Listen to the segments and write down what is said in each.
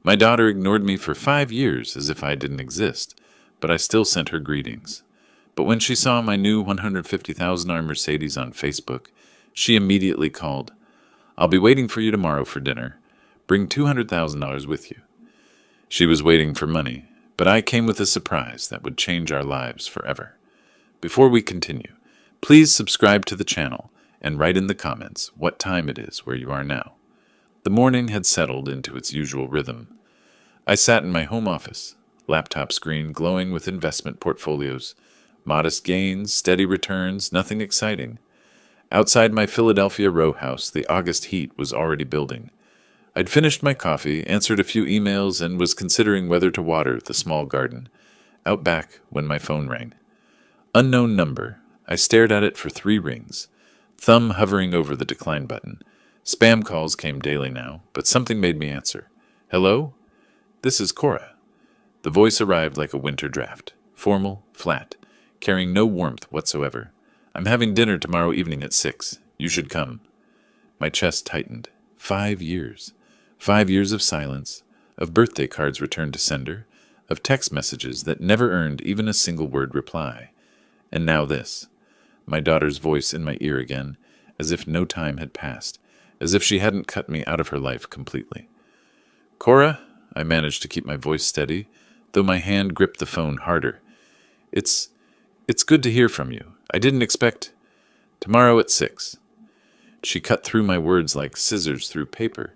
My daughter ignored me for 5 years as if I didn't exist, but I still sent her greetings. But when she saw my new $150,000 Mercedes on Facebook, she immediately called. I'll be waiting for you tomorrow for dinner. Bring $200,000 with you. She was waiting for money, but I came with a surprise that would change our lives forever. Before we continue, please subscribe to the channel and write in the comments what time it is where you are now. The morning had settled into its usual rhythm. I sat in my home office, laptop screen glowing with investment portfolios. Modest gains, steady returns, nothing exciting. Outside my Philadelphia row house, the August heat was already building. I'd finished my coffee, answered a few emails, and was considering whether to water the small garden out back when my phone rang. Unknown number. I stared at it for 3 rings, thumb hovering over the decline button. Spam calls came daily now, but something made me answer. Hello? This is Cora. The voice arrived like a winter draft, formal, flat, carrying no warmth whatsoever. I'm having dinner tomorrow evening at 6. You should come. My chest tightened. 5 years. 5 years of silence, of birthday cards returned to sender, of text messages that never earned even a single word reply. And now this. My daughter's voice in my ear again, as if no time had passed, as if she hadn't cut me out of her life completely. Cora, I managed to keep my voice steady, though my hand gripped the phone harder. It's good to hear from you. I didn't expect... Tomorrow at 6. She cut through my words like scissors through paper.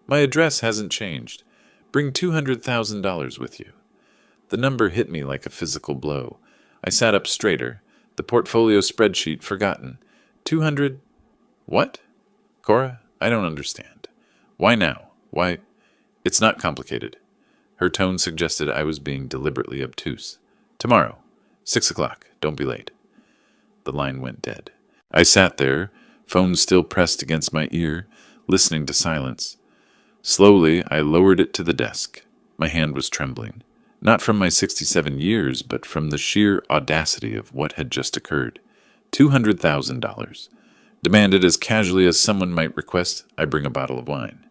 My address hasn't changed. Bring $200,000 with you. The number hit me like a physical blow. I sat up straighter, the portfolio spreadsheet forgotten. 200... What? Cora, I don't understand. Why now? Why... It's not complicated. Her tone suggested I was being deliberately obtuse. Tomorrow, 6 o'clock. Don't be late. The line went dead. I sat there, phone still pressed against my ear, listening to silence. Slowly, I lowered it to the desk. My hand was trembling. Not from my 67 years, but from the sheer audacity of what had just occurred. $200,000. Demanded as casually as someone might request I bring a bottle of wine.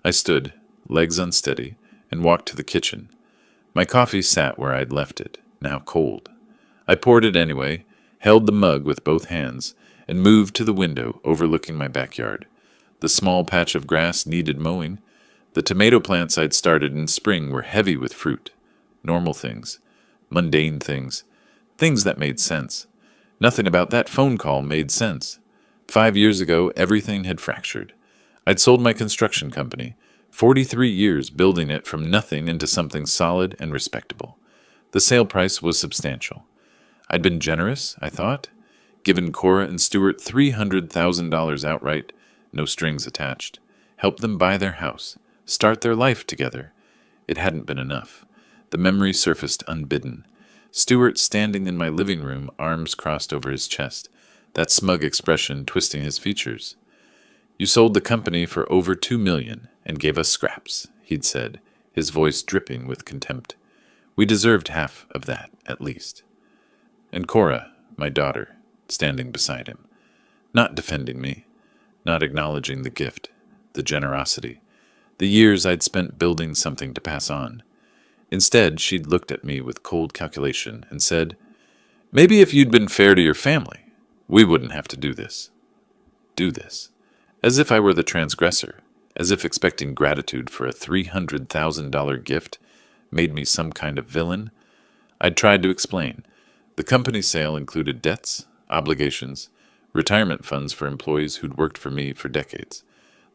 I stood, legs unsteady, and walked to the kitchen. My coffee sat where I'd left it, now cold. I poured it anyway, held the mug with both hands, and moved to the window overlooking my backyard. The small patch of grass needed mowing. The tomato plants I'd started in spring were heavy with fruit. Normal things. Mundane things. Things that made sense. Nothing about that phone call made sense. 5 years ago, everything had fractured. I'd sold my construction company, 43 years building it from nothing into something solid and respectable. The sale price was substantial. I'd been generous, I thought, given Cora and Stuart $300,000 outright, no strings attached, helped them buy their house, start their life together. It hadn't been enough. The memory surfaced unbidden. Stuart standing in my living room, arms crossed over his chest, that smug expression twisting his features. You sold the company for over $2 million and gave us scraps, he'd said, his voice dripping with contempt. We deserved half of that, at least. And Cora, my daughter, standing beside him, not defending me, not acknowledging the gift, the generosity, the years I'd spent building something to pass on. Instead, she'd looked at me with cold calculation and said, maybe if you'd been fair to your family, we wouldn't have to do this. Do this. As if I were the transgressor, as if expecting gratitude for a $300,000 gift made me some kind of villain. I'd tried to explain. The company sale included debts, obligations, retirement funds for employees who'd worked for me for decades.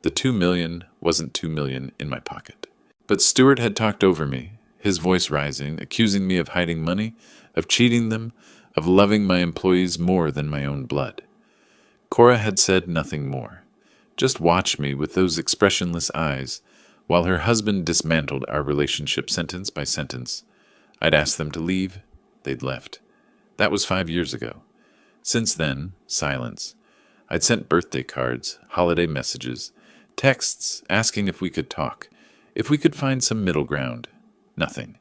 The $2 million wasn't $2 million in my pocket. But Stuart had talked over me, his voice rising, accusing me of hiding money, of cheating them, of loving my employees more than my own blood. Cora had said nothing more. Just watched me with those expressionless eyes, while her husband dismantled our relationship sentence by sentence. I'd asked them to leave. They'd left. That was 5 years ago. Since then, silence. I'd sent birthday cards, holiday messages, texts asking if we could talk, if we could find some middle ground. Nothing.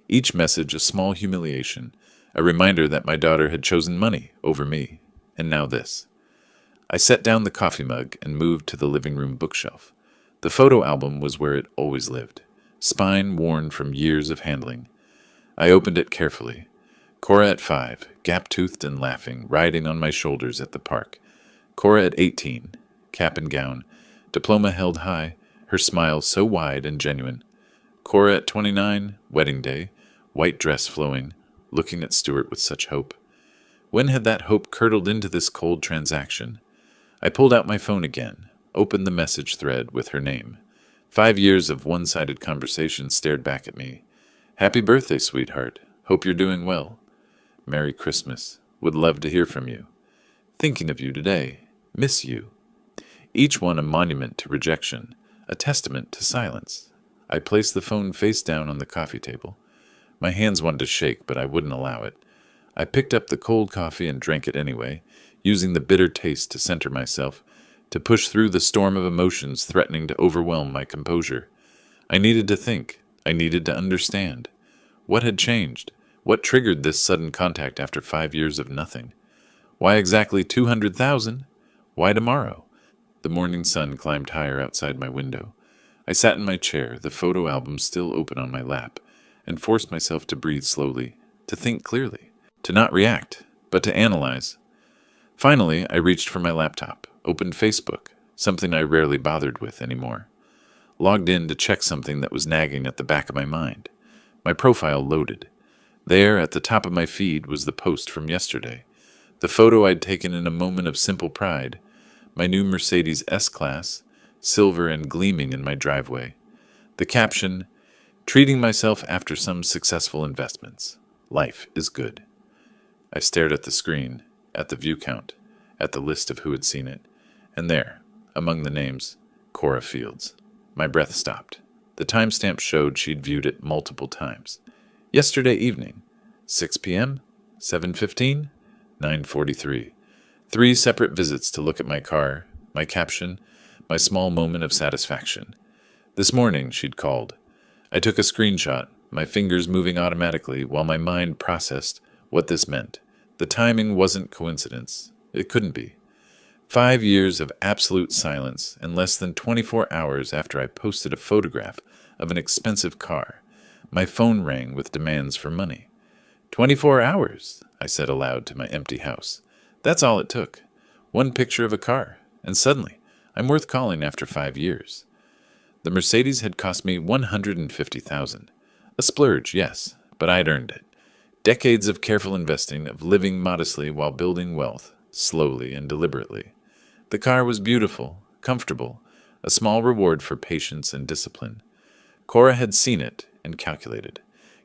Each message a small humiliation, a reminder that my daughter had chosen money over me, and now this. I set down the coffee mug and moved to the living room bookshelf. The photo album was where it always lived. spine worn from years of handling. I opened it carefully. Cora at 5, gap-toothed and laughing, riding on my shoulders at the park. Cora at 18, cap and gown, diploma held high, her smile so wide and genuine. Cora at 29, wedding day, white dress flowing, looking at Stuart with such hope. When had that hope curdled into this cold transaction? I pulled out my phone again, opened the message thread with her name. 5 years of one-sided conversation stared back at me. Happy birthday, sweetheart. Hope you're doing well. Merry Christmas. Would love to hear from you. Thinking of you today. Miss you. Each one a monument to rejection, a testament to silence. I placed the phone face down on the coffee table. My hands wanted to shake, but I wouldn't allow it. I picked up the cold coffee and drank it anyway, using the bitter taste to center myself, to push through the storm of emotions threatening to overwhelm my composure. I needed to think. I needed to understand. What had changed? What triggered this sudden contact after 5 years of nothing? Why exactly 200,000? Why tomorrow? The morning sun climbed higher outside my window. I sat in my chair, the photo album still open on my lap, and forced myself to breathe slowly, to think clearly, to not react, but to analyze. Finally, I reached for my laptop, opened Facebook, something I rarely bothered with anymore. Logged in to check something that was nagging at the back of my mind. My profile loaded. There, at the top of my feed, was the post from yesterday. The photo I'd taken in a moment of simple pride. My new Mercedes S-Class, silver and gleaming in my driveway. The caption, treating myself after some successful investments. Life is good. I stared at the screen, at the view count, at the list of who had seen it. And there, among the names, Cora Fields. My breath stopped. The timestamp showed she'd viewed it multiple times. Yesterday evening, 6 p.m., 7:15, 9:43. 3 separate visits to look at my car, my caption, my small moment of satisfaction. This morning, she'd called. I took a screenshot, my fingers moving automatically while my mind processed what this meant. The timing wasn't coincidence. It couldn't be. 5 years of absolute silence, and less than 24 hours after I posted a photograph of an expensive car, my phone rang with demands for money. 24 hours, I said aloud to my empty house. That's all it took. One picture of a car, and suddenly, I'm worth calling after 5 years. The Mercedes had cost me $150,000. A splurge, yes, but I'd earned it. Decades of careful investing, of living modestly while building wealth, slowly and deliberately. The car was beautiful, comfortable, a small reward for patience and discipline. Cora had seen it and calculated.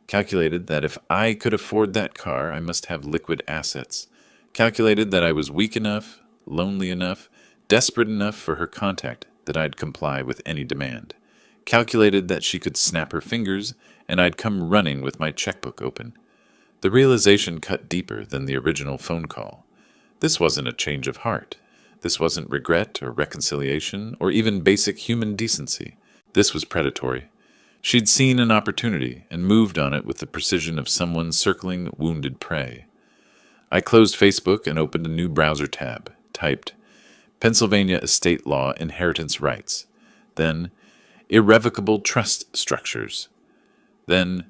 Calculated that if I could afford that car, I must have liquid assets. Calculated that I was weak enough, lonely enough, desperate enough for her contact that I'd comply with any demand. Calculated that she could snap her fingers and I'd come running with my checkbook open. The realization cut deeper than the original phone call. This wasn't a change of heart. This wasn't regret or reconciliation or even basic human decency. This was predatory. She'd seen an opportunity and moved on it with the precision of someone circling wounded prey. I closed Facebook and opened a new browser tab, typed Pennsylvania Estate Law Inheritance Rights, then Irrevocable Trust Structures, then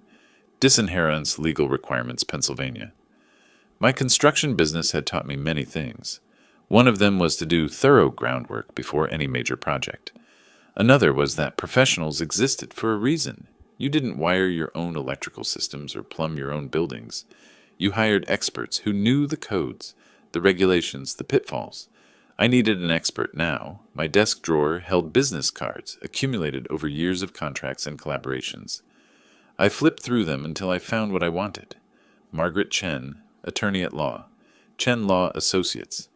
Disinheritance Legal Requirements, Pennsylvania. My construction business had taught me many things. One of them was to do thorough groundwork before any major project. Another was that professionals existed for a reason. You didn't wire your own electrical systems or plumb your own buildings. You hired experts who knew the codes, the regulations, the pitfalls. I needed an expert now. My desk drawer held business cards accumulated over years of contracts and collaborations. I flipped through them until I found what I wanted. Margaret Chen, attorney at law. Chen Law Associates.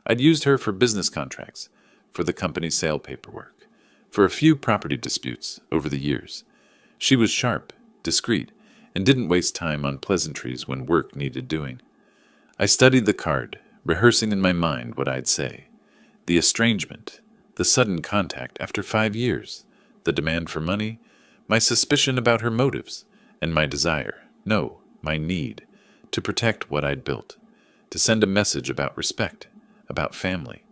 I'd used her for business contracts, for the company's sale paperwork, for a few property disputes over the years. She was sharp, discreet, and didn't waste time on pleasantries when work needed doing. I studied the card, rehearsing in my mind what I'd say. The estrangement, the sudden contact after 5 years, the demand for money, my suspicion about her motives, and my desire, no, my need, to protect what I'd built, to send a message about respect, about family,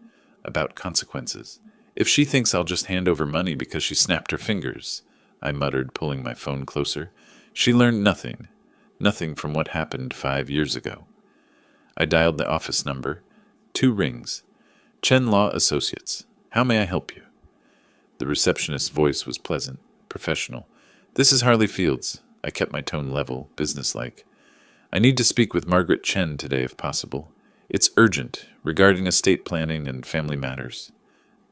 about consequences. If she thinks I'll just hand over money because she snapped her fingers, I muttered, pulling my phone closer. She learned nothing. Nothing from what happened 5 years ago. I dialed the office number. 2 rings. Chen Law Associates. How may I help you? The receptionist's voice was pleasant, professional. This is Harley Fields. I kept my tone level, businesslike. I need to speak with Margaret Chen today if possible. It's urgent, regarding estate planning and family matters.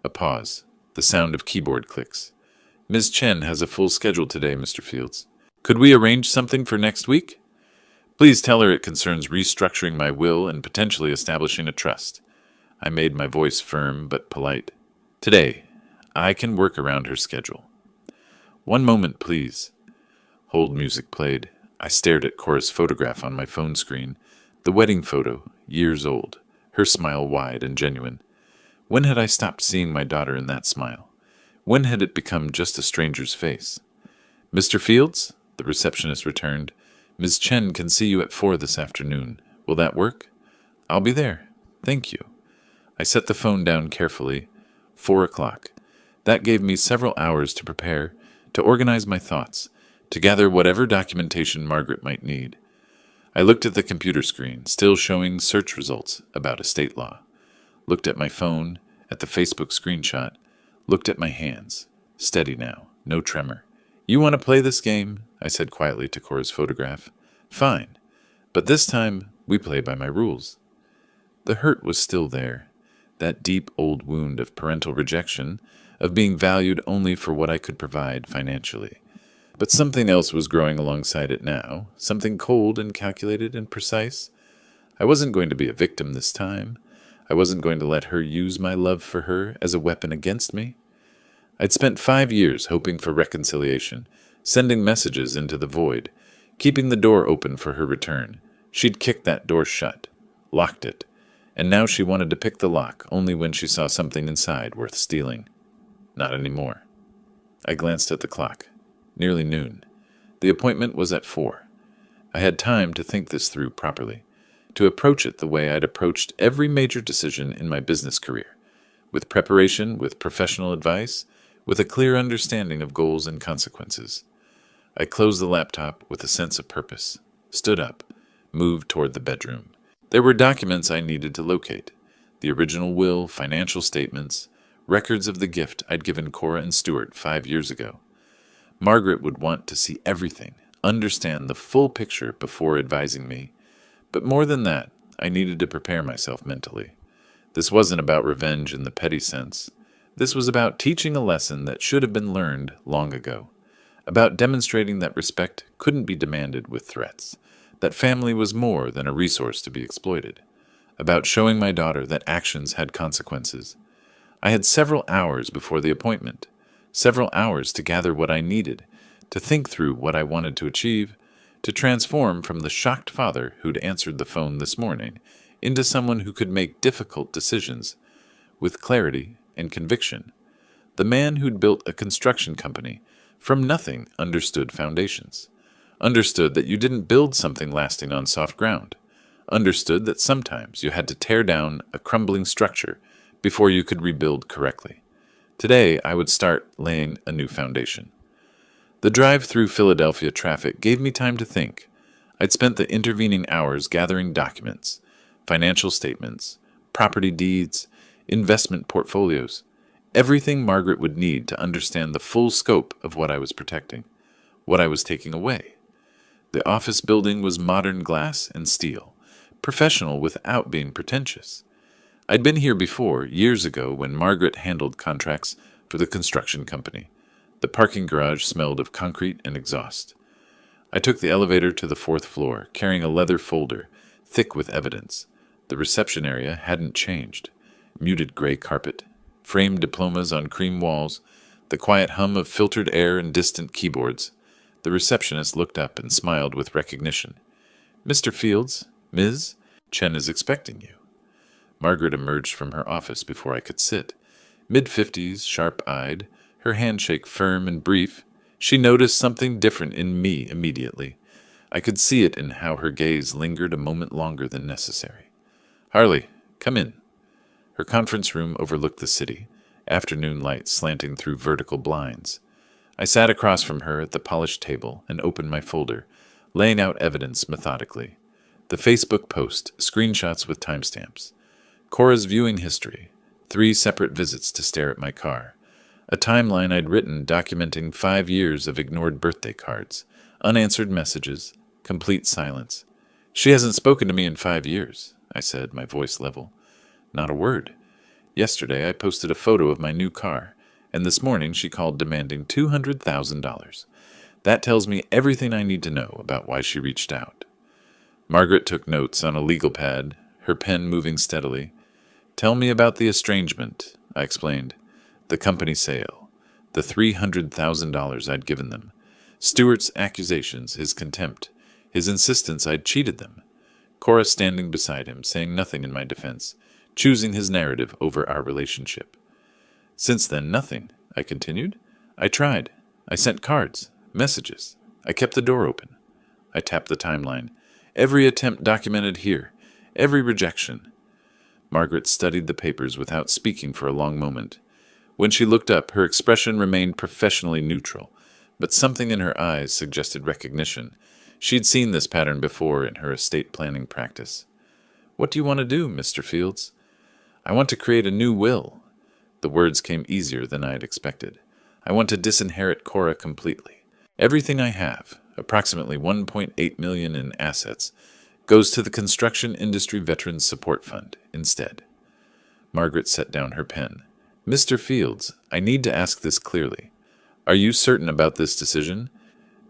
A pause. The sound of keyboard clicks. Ms. Chen has a full schedule today, Mr. Fields. Could we arrange something for next week? Please tell her it concerns restructuring my will and potentially establishing a trust. I made my voice firm but polite. Today, I can work around her schedule. One moment, please. Hold music played. I stared at Cora's photograph on my phone screen. The wedding photo, years old. Her smile wide and genuine. When had I stopped seeing my daughter in that smile? When had it become just a stranger's face? Mr. Fields? The receptionist returned. Ms. Chen can see you at 4 this afternoon. Will that work? I'll be there. Thank you. I set the phone down carefully. 4 o'clock. That gave me several hours to prepare, to organize my thoughts, to gather whatever documentation Margaret might need. I looked at the computer screen, still showing search results about estate law. Looked at my phone, at the Facebook screenshot. Looked at my hands. Steady now, no tremor. You want to play this game? I said quietly to Cora's photograph. Fine. But this time, we play by my rules. The hurt was still there. That deep old wound of parental rejection, of being valued only for what I could provide financially. But something else was growing alongside it now, something cold and calculated and precise. I wasn't going to be a victim this time. I wasn't going to let her use my love for her as a weapon against me. I'd spent 5 years hoping for reconciliation, sending messages into the void, keeping the door open for her return. She'd kicked that door shut, locked it, and now she wanted to pick the lock only when she saw something inside worth stealing. Not anymore. I glanced at the clock. Nearly noon. The appointment was at 4. I had time to think this through properly, to approach it the way I'd approached every major decision in my business career, with preparation, with professional advice, with a clear understanding of goals and consequences. I closed the laptop with a sense of purpose, stood up, moved toward the bedroom. There were documents I needed to locate, the original will, financial statements, records of the gift I'd given Cora and Stuart 5 years ago. Margaret would want to see everything, understand the full picture before advising me. But more than that, I needed to prepare myself mentally. This wasn't about revenge in the petty sense. This was about teaching a lesson that should have been learned long ago. About demonstrating that respect couldn't be demanded with threats, that family was more than a resource to be exploited. About showing my daughter that actions had consequences. I had several hours before the appointment. Several hours to gather what I needed, to think through what I wanted to achieve, to transform from the shocked father who'd answered the phone this morning into someone who could make difficult decisions with clarity and conviction. The man who'd built a construction company from nothing understood foundations, understood that you didn't build something lasting on soft ground, understood that sometimes you had to tear down a crumbling structure before you could rebuild correctly. Today, I would start laying a new foundation. The drive through Philadelphia traffic gave me time to think. I'd spent the intervening hours gathering documents, financial statements, property deeds, investment portfolios, everything Margaret would need to understand the full scope of what I was protecting, what I was taking away. The office building was modern glass and steel, professional without being pretentious. I'd been here before, years ago, when Margaret handled contracts for the construction company. The parking garage smelled of concrete and exhaust. I took the elevator to the 4th floor, carrying a leather folder, thick with evidence. The reception area hadn't changed. Muted gray carpet, framed diplomas on cream walls, the quiet hum of filtered air and distant keyboards. The receptionist looked up and smiled with recognition. Mr. Fields, Ms. Chen is expecting you. Margaret emerged from her office before I could sit. Mid-50s, sharp-eyed, her handshake firm and brief. She noticed something different in me immediately. I could see it in how her gaze lingered a moment longer than necessary. Harley, come in. Her conference room overlooked the city, afternoon light slanting through vertical blinds. I sat across from her at the polished table and opened my folder, laying out evidence methodically. The Facebook post, screenshots with timestamps. Cora's viewing history, 3 separate visits to stare at my car. A timeline I'd written documenting 5 years of ignored birthday cards, unanswered messages, complete silence. She hasn't spoken to me in 5 years, I said, my voice level. Not a word. Yesterday I posted a photo of my new car, and this morning she called demanding $200,000. That tells me everything I need to know about why she reached out. Margaret took notes on a legal pad, her pen moving steadily. Tell me about the estrangement, I explained. The company sale, the $300,000 I'd given them, Stuart's accusations, his contempt, his insistence I'd cheated them, Cora standing beside him, saying nothing in my defense, choosing his narrative over our relationship. Since then, nothing, I continued. I tried. I sent cards, messages. I kept the door open. I tapped the timeline. Every attempt documented here, every rejection. Margaret studied the papers without speaking for a long moment. When she looked up, her expression remained professionally neutral, but something in her eyes suggested recognition. She'd seen this pattern before in her estate planning practice. What do you want to do, Mr. Fields? I want to create a new will. The words came easier than I had expected. I want to disinherit Cora completely. Everything I have, approximately $1.8 million in assets, goes to the Construction Industry Veterans Support Fund instead. Margaret set down her pen. Mr. Fields, I need to ask this clearly. Are you certain about this decision?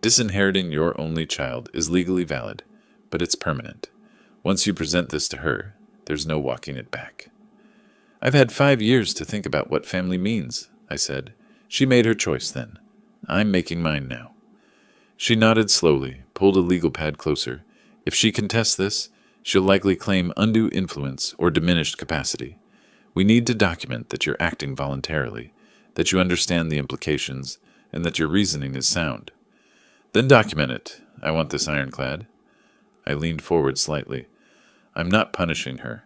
Disinheriting your only child is legally valid, but it's permanent. Once you present this to her, there's no walking it back. I've had 5 years to think about what family means, I said. She made her choice then. I'm making mine now. She nodded slowly, pulled a legal pad closer. If she contests this, she'll likely claim undue influence or diminished capacity. We need to document that you're acting voluntarily, that you understand the implications, and that your reasoning is sound. Then document it. I want this ironclad. I leaned forward slightly. I'm not punishing her.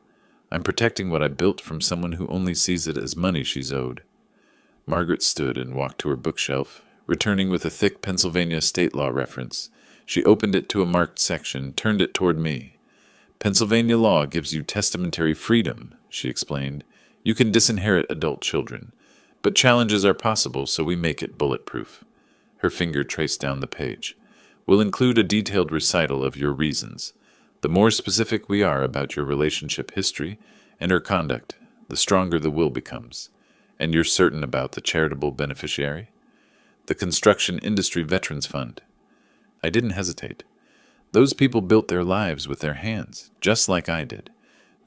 I'm protecting what I built from someone who only sees it as money she's owed. Margaret stood and walked to her bookshelf, returning with a thick Pennsylvania state law reference. She opened it to a marked section, turned it toward me. Pennsylvania law gives you testamentary freedom, she explained. You can disinherit adult children, but challenges are possible, so we make it bulletproof. Her finger traced down the page. We'll include a detailed recital of your reasons. The more specific we are about your relationship history and her conduct, the stronger the will becomes. And you're certain about the charitable beneficiary? The Construction Industry Veterans Fund. I didn't hesitate. Those people built their lives with their hands, just like I did.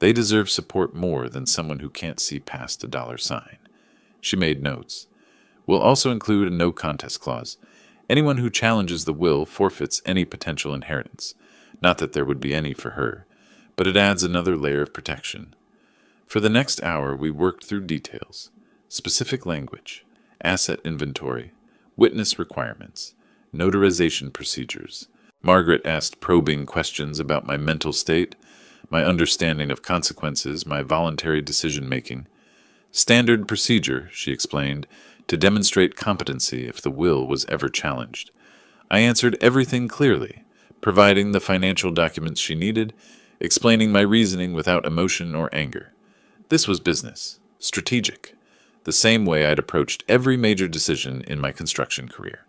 They deserve support more than someone who can't see past a dollar sign. She made notes. We'll also include a no contest clause. Anyone who challenges the will forfeits any potential inheritance. Not that there would be any for her, but it adds another layer of protection. For the next hour, we worked through details, specific language, asset inventory, witness requirements, notarization procedures. Margaret asked probing questions about my mental state, my understanding of consequences, my voluntary decision-making. Standard procedure, she explained, to demonstrate competency if the will was ever challenged. I answered everything clearly, providing the financial documents she needed, explaining my reasoning without emotion or anger. This was business, strategic, the same way I'd approached every major decision in my construction career.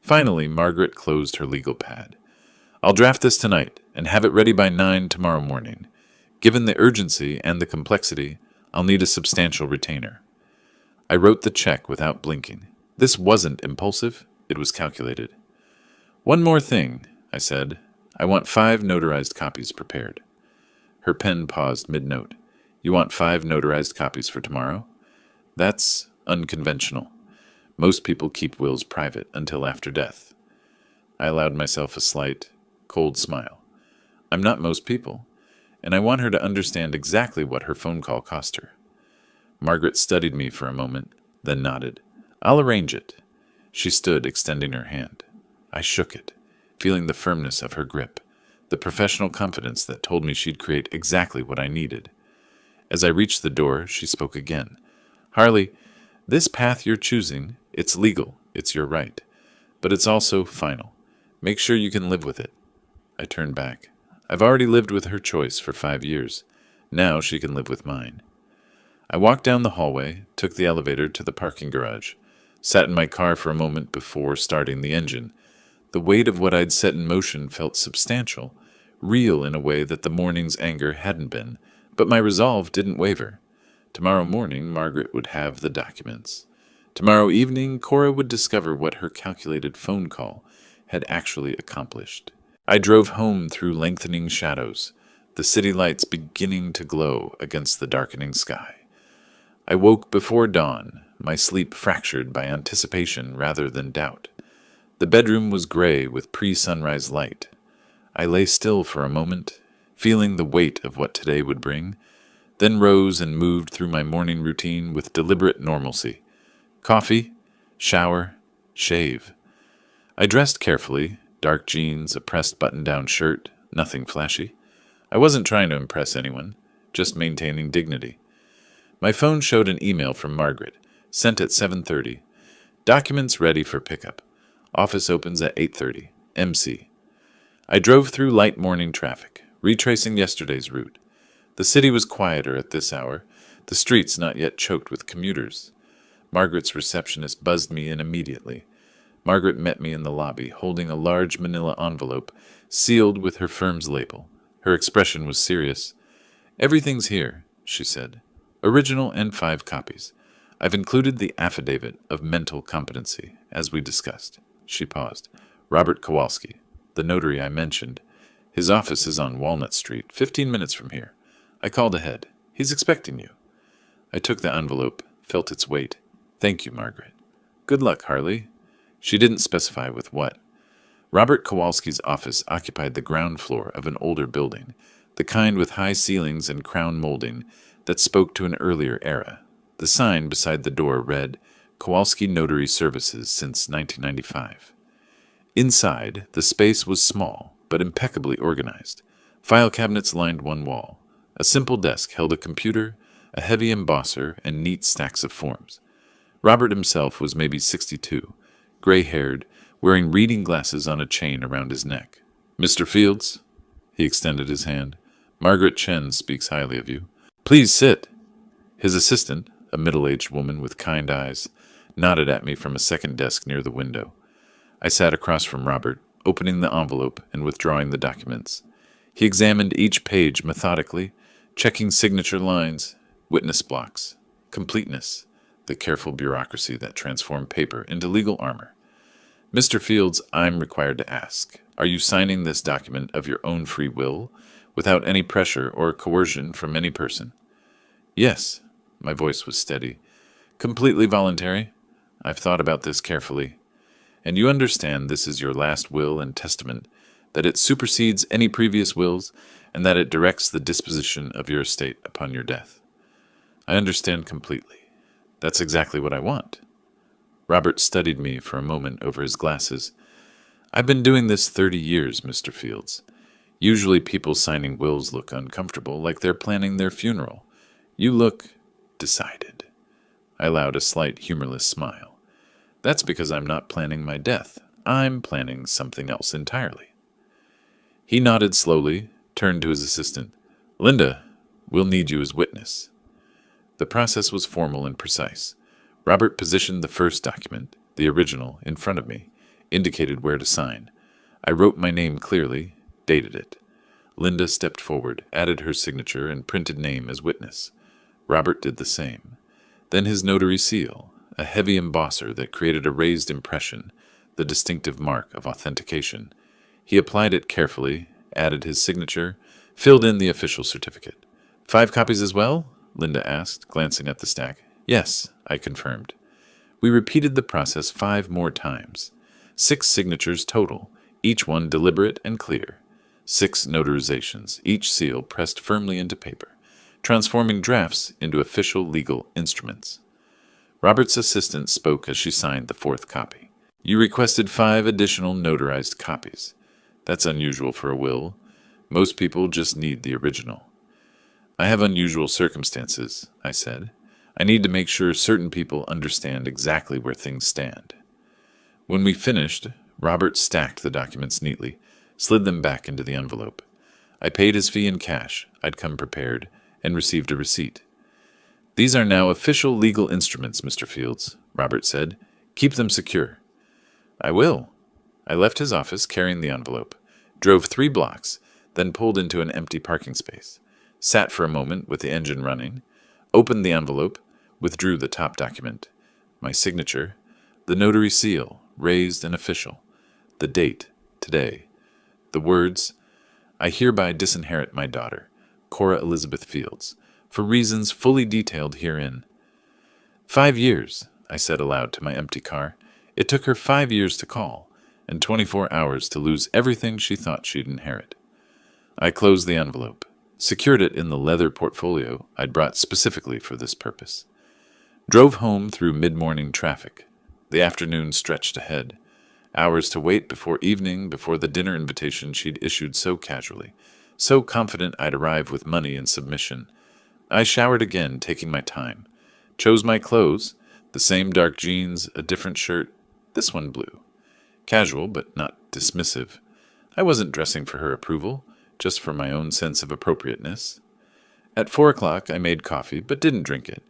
Finally, Margaret closed her legal pad. I'll draft this tonight and have it ready by 9 tomorrow morning. Given the urgency and the complexity, I'll need a substantial retainer. I wrote the check without blinking. This wasn't impulsive, it was calculated. One more thing, I said. I want 5 notarized copies prepared. Her pen paused mid-note. You want 5 notarized copies for tomorrow? That's unconventional. Most people keep wills private until after death. I allowed myself a slight, cold smile. I'm not most people, and I want her to understand exactly what her phone call cost her. Margaret studied me for a moment, then nodded. I'll arrange it. She stood, extending her hand. I shook it, feeling the firmness of her grip, the professional confidence that told me she'd create exactly what I needed. As I reached the door, she spoke again. Harley, this path you're choosing, it's legal, It's your right. But it's also final. Make sure you can live with it. I turned back. I've already lived with her choice for 5 years. Now she can live with mine. I walked down the hallway, took the elevator to the parking garage, sat in my car for a moment before starting the engine. The weight of what I'd set in motion felt substantial, real in a way that the morning's anger hadn't been, but my resolve didn't waver. Tomorrow morning, Margaret would have the documents. Tomorrow evening, Cora would discover what her calculated phone call had actually accomplished. I drove home through lengthening shadows, the city lights beginning to glow against the darkening sky. I woke before dawn, my sleep fractured by anticipation rather than doubt. The bedroom was gray with pre-sunrise light. I lay still for a moment, feeling the weight of what today would bring, then rose and moved through my morning routine with deliberate normalcy. Coffee, shower, shave. I dressed carefully, dark jeans, a pressed button-down shirt, nothing flashy. I wasn't trying to impress anyone, just maintaining dignity. My phone showed an email from Margaret, sent at 7:30. Documents ready for pickup. Office opens at 8:30. MC. I drove through light morning traffic, retracing yesterday's route. The city was quieter at this hour, the streets not yet choked with commuters. Margaret's receptionist buzzed me in immediately. Margaret met me in the lobby, holding a large manila envelope, sealed with her firm's label. Her expression was serious. "Everything's here," she said. "Original and 5 copies. I've included the affidavit of mental competency, as we discussed." She paused. "Robert Kowalski, the notary I mentioned. His office is on Walnut Street, 15 minutes from here. I called ahead. He's expecting you." I took the envelope, felt its weight. "Thank you, Margaret." "Good luck, Harley." She didn't specify with what. Robert Kowalski's office occupied the ground floor of an older building, the kind with high ceilings and crown molding that spoke to an earlier era. The sign beside the door read, "Kowalski Notary Services since 1995. Inside, the space was small, but impeccably organized. File cabinets lined one wall. A simple desk held a computer, a heavy embosser, and neat stacks of forms. Robert himself was maybe 62, gray-haired, wearing reading glasses on a chain around his neck. "Mr. Fields?" He extended his hand. "Margaret Chen speaks highly of you. Please sit." His assistant, a middle-aged woman with kind eyes, nodded at me from a second desk near the window. I sat across from Robert, opening the envelope and withdrawing the documents. He examined each page methodically, checking signature lines, witness blocks, completeness, the careful bureaucracy that transformed paper into legal armor. "Mr. Fields, I'm required to ask, are you signing this document of your own free will, without any pressure or coercion from any person?" "Yes." My voice was steady. "Completely voluntary. I've thought about this carefully. And you understand this is your last will and testament, that it supersedes any previous wills, and that it directs the disposition of your estate upon your death." "I understand completely. That's exactly what I want." Robert studied me for a moment over his glasses. "I've been doing this 30 years, Mr. Fields. Usually people signing wills look uncomfortable, like they're planning their funeral. You look decided." I allowed a slight humorless smile. "That's because I'm not planning my death. I'm planning something else entirely." He nodded slowly, turned to his assistant. "Linda, we'll need you as witness." The process was formal and precise. Robert positioned the first document, the original, in front of me, indicated where to sign. I wrote my name clearly, dated it. Linda stepped forward, added her signature, and printed name as witness. Robert did the same. Then his notary seal, a heavy embosser that created a raised impression, the distinctive mark of authentication. He applied it carefully, added his signature, filled in the official certificate. "5 copies as well?" Linda asked, glancing at the stack. "Yes," I confirmed. We repeated the process 5 more times. 6 signatures total, each one deliberate and clear. 6 notarizations, each seal pressed firmly into paper, transforming drafts into official legal instruments. Robert's assistant spoke as she signed the 4th copy. "You requested 5 additional notarized copies. That's unusual for a will. Most people just need the original." "I have unusual circumstances," I said. "I need to make sure certain people understand exactly where things stand." When we finished, Robert stacked the documents neatly, slid them back into the envelope. I paid his fee in cash, I'd come prepared, and received a receipt. "These are now official legal instruments, Mr. Fields," Robert said. "Keep them secure." "I will." I left his office carrying the envelope, drove 3 blocks, then pulled into an empty parking space, sat for a moment with the engine running, opened the envelope, withdrew the top document. My signature, the notary seal, raised and official. The date, today. The words, "I hereby disinherit my daughter, Cora Elizabeth Fields, for reasons fully detailed herein." 5 years, I said aloud to my empty car. It took her 5 years to call, and 24 hours to lose everything she thought she'd inherit. I closed the envelope, secured it in the leather portfolio I'd brought specifically for this purpose. Drove home through mid-morning traffic. The afternoon stretched ahead. Hours to wait before evening, before the dinner invitation she'd issued so casually, so confident I'd arrive with money in submission. I showered again, taking my time. Chose my clothes, the same dark jeans, a different shirt, this one blue. Casual, but not dismissive. I wasn't dressing for her approval, just for my own sense of appropriateness. At 4 o'clock, I made coffee, but didn't drink it.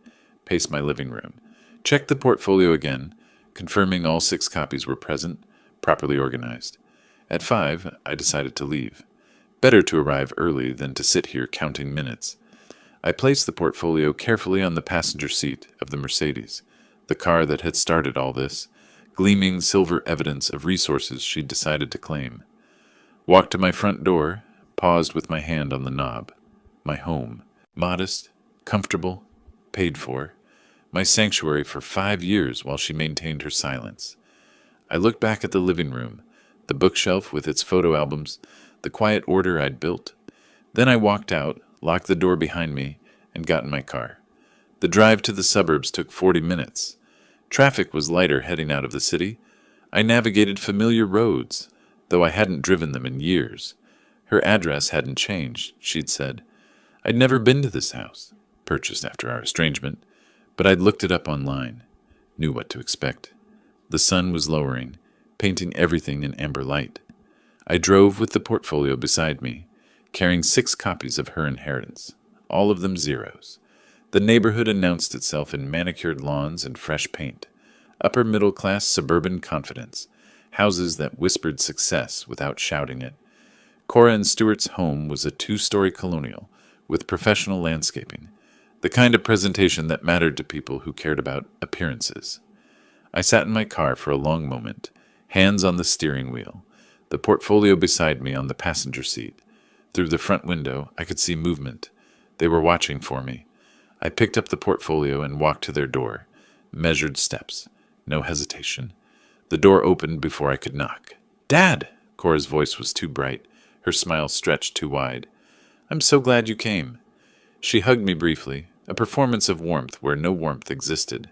Paced my living room. Checked the portfolio again, confirming all 6 copies were present, properly organized. At 5, I decided to leave. Better to arrive early than to sit here counting minutes. I placed the portfolio carefully on the passenger seat of the Mercedes, the car that had started all this, gleaming silver evidence of resources she'd decided to claim. Walked to my front door, paused with my hand on the knob. My home. Modest, comfortable, paid for. My sanctuary for 5 years while she maintained her silence. I looked back at the living room, the bookshelf with its photo albums, the quiet order I'd built. Then I walked out, locked the door behind me, and got in my car. The drive to the suburbs took 40 minutes. Traffic was lighter heading out of the city. I navigated familiar roads, though I hadn't driven them in years. Her address hadn't changed, she'd said. I'd never been to this house, purchased after our estrangement, but I'd looked it up online, knew what to expect. The sun was lowering, painting everything in amber light. I drove with the portfolio beside me, carrying 6 copies of her inheritance, all of them zeros. The neighborhood announced itself in manicured lawns and fresh paint, upper-middle-class suburban confidence, houses that whispered success without shouting it. Cora and Stuart's home was a 2-story colonial with professional landscaping, the kind of presentation that mattered to people who cared about appearances. I sat in my car for a long moment, hands on the steering wheel, the portfolio beside me on the passenger seat. Through the front window, I could see movement. They were watching for me. I picked up the portfolio and walked to their door. Measured steps. No hesitation. The door opened before I could knock. "Dad!" Cora's voice was too bright, her smile stretched too wide. "I'm so glad you came." She hugged me briefly, a performance of warmth where no warmth existed.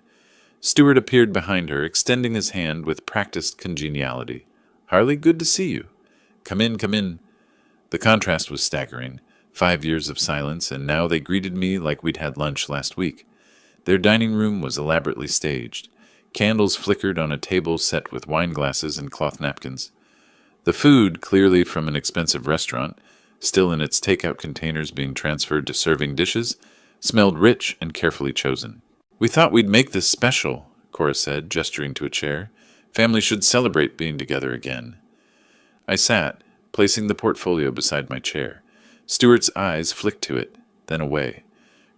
Stuart appeared behind her, extending his hand with practiced congeniality. "Harley, good to see you." Come in, come in." The contrast was staggering. 5 years of silence, and now they greeted me like we'd had lunch last week. Their dining room was elaborately staged. Candles flickered on a table set with wine glasses and cloth napkins. The food, clearly from an expensive restaurant, still in its takeout containers being transferred to serving dishes, smelled rich and carefully chosen. "We thought we'd make this special," Cora said, gesturing to a chair. "Families should celebrate being together again." I sat, placing the portfolio beside my chair. Stuart's eyes flicked to it, then away.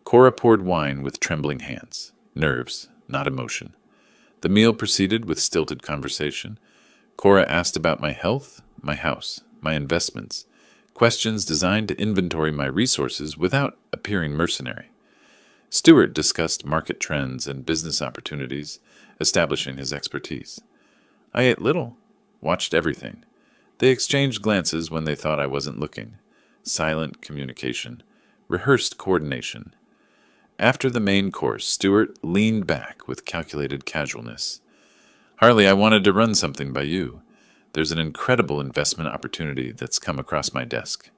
Cora poured wine with trembling hands. Nerves, not emotion. The meal proceeded with stilted conversation. Cora asked about my health, my house, my investments, questions designed to inventory my resources without appearing mercenary. Stuart discussed market trends and business opportunities, establishing his expertise. I ate little, watched everything. They exchanged glances when they thought I wasn't looking. Silent communication, rehearsed coordination. After the main course, Stuart leaned back with calculated casualness. "Harley, I wanted to run something by you. There's an incredible investment opportunity that's come across my desk."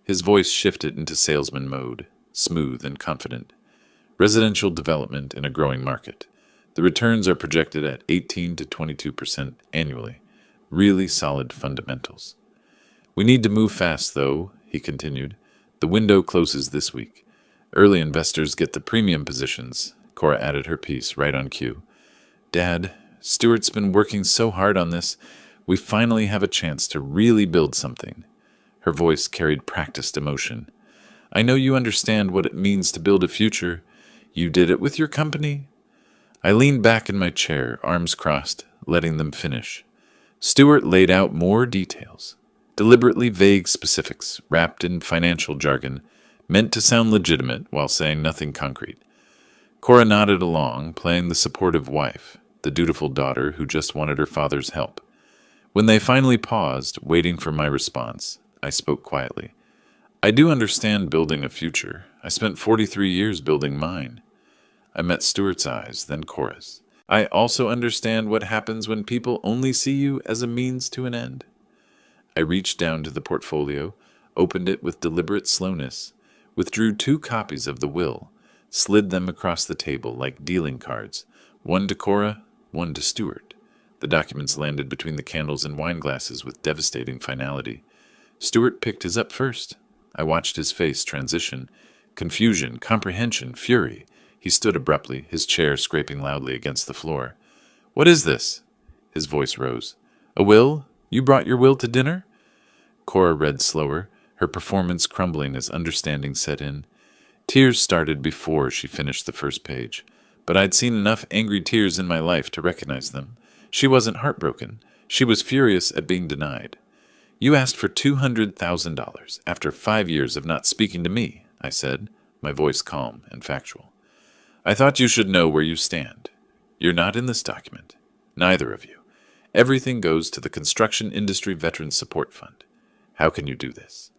His voice shifted into salesman mode, smooth and confident. Residential development in a growing market. The returns are projected at 18 to 22% annually. Really solid fundamentals. We need to move fast, though, he continued. The window closes this week. Early investors get the premium positions. Cora added her piece right on cue. Dad, Stuart's been working so hard on this. We finally have a chance to really build something. Her voice carried practiced emotion. I know you understand what it means to build a future. You did it with your company. I leaned back in my chair, arms crossed, letting them finish. Stuart laid out more details. Deliberately vague specifics, wrapped in financial jargon, meant to sound legitimate while saying nothing concrete. Cora nodded along, playing the supportive wife, the dutiful daughter who just wanted her father's help. When they finally paused, waiting for my response, I spoke quietly. I do understand building a future. I spent 43 years building mine. I met Stuart's eyes, then Cora's. I also understand what happens when people only see you as a means to an end. I reached down to the portfolio, opened it with deliberate slowness, withdrew 2 copies of the will, slid them across the table like dealing cards, one to Cora, one to Stuart. The documents landed between the candles and wine glasses with devastating finality. Stuart picked his up first. I watched his face transition. Confusion, comprehension, fury. He stood abruptly, his chair scraping loudly against the floor. What is this? His voice rose. A will? You brought your will to dinner? Cora read slower, her performance crumbling as understanding set in. Tears started before she finished the first page, but I'd seen enough angry tears in my life to recognize them. She wasn't heartbroken. She was furious at being denied. You asked for $200,000 after 5 years of not speaking to me, I said, my voice calm and factual. I thought you should know where you stand. You're not in this document. Neither of you. Everything goes to the Construction Industry Veterans Support Fund. How can you do this?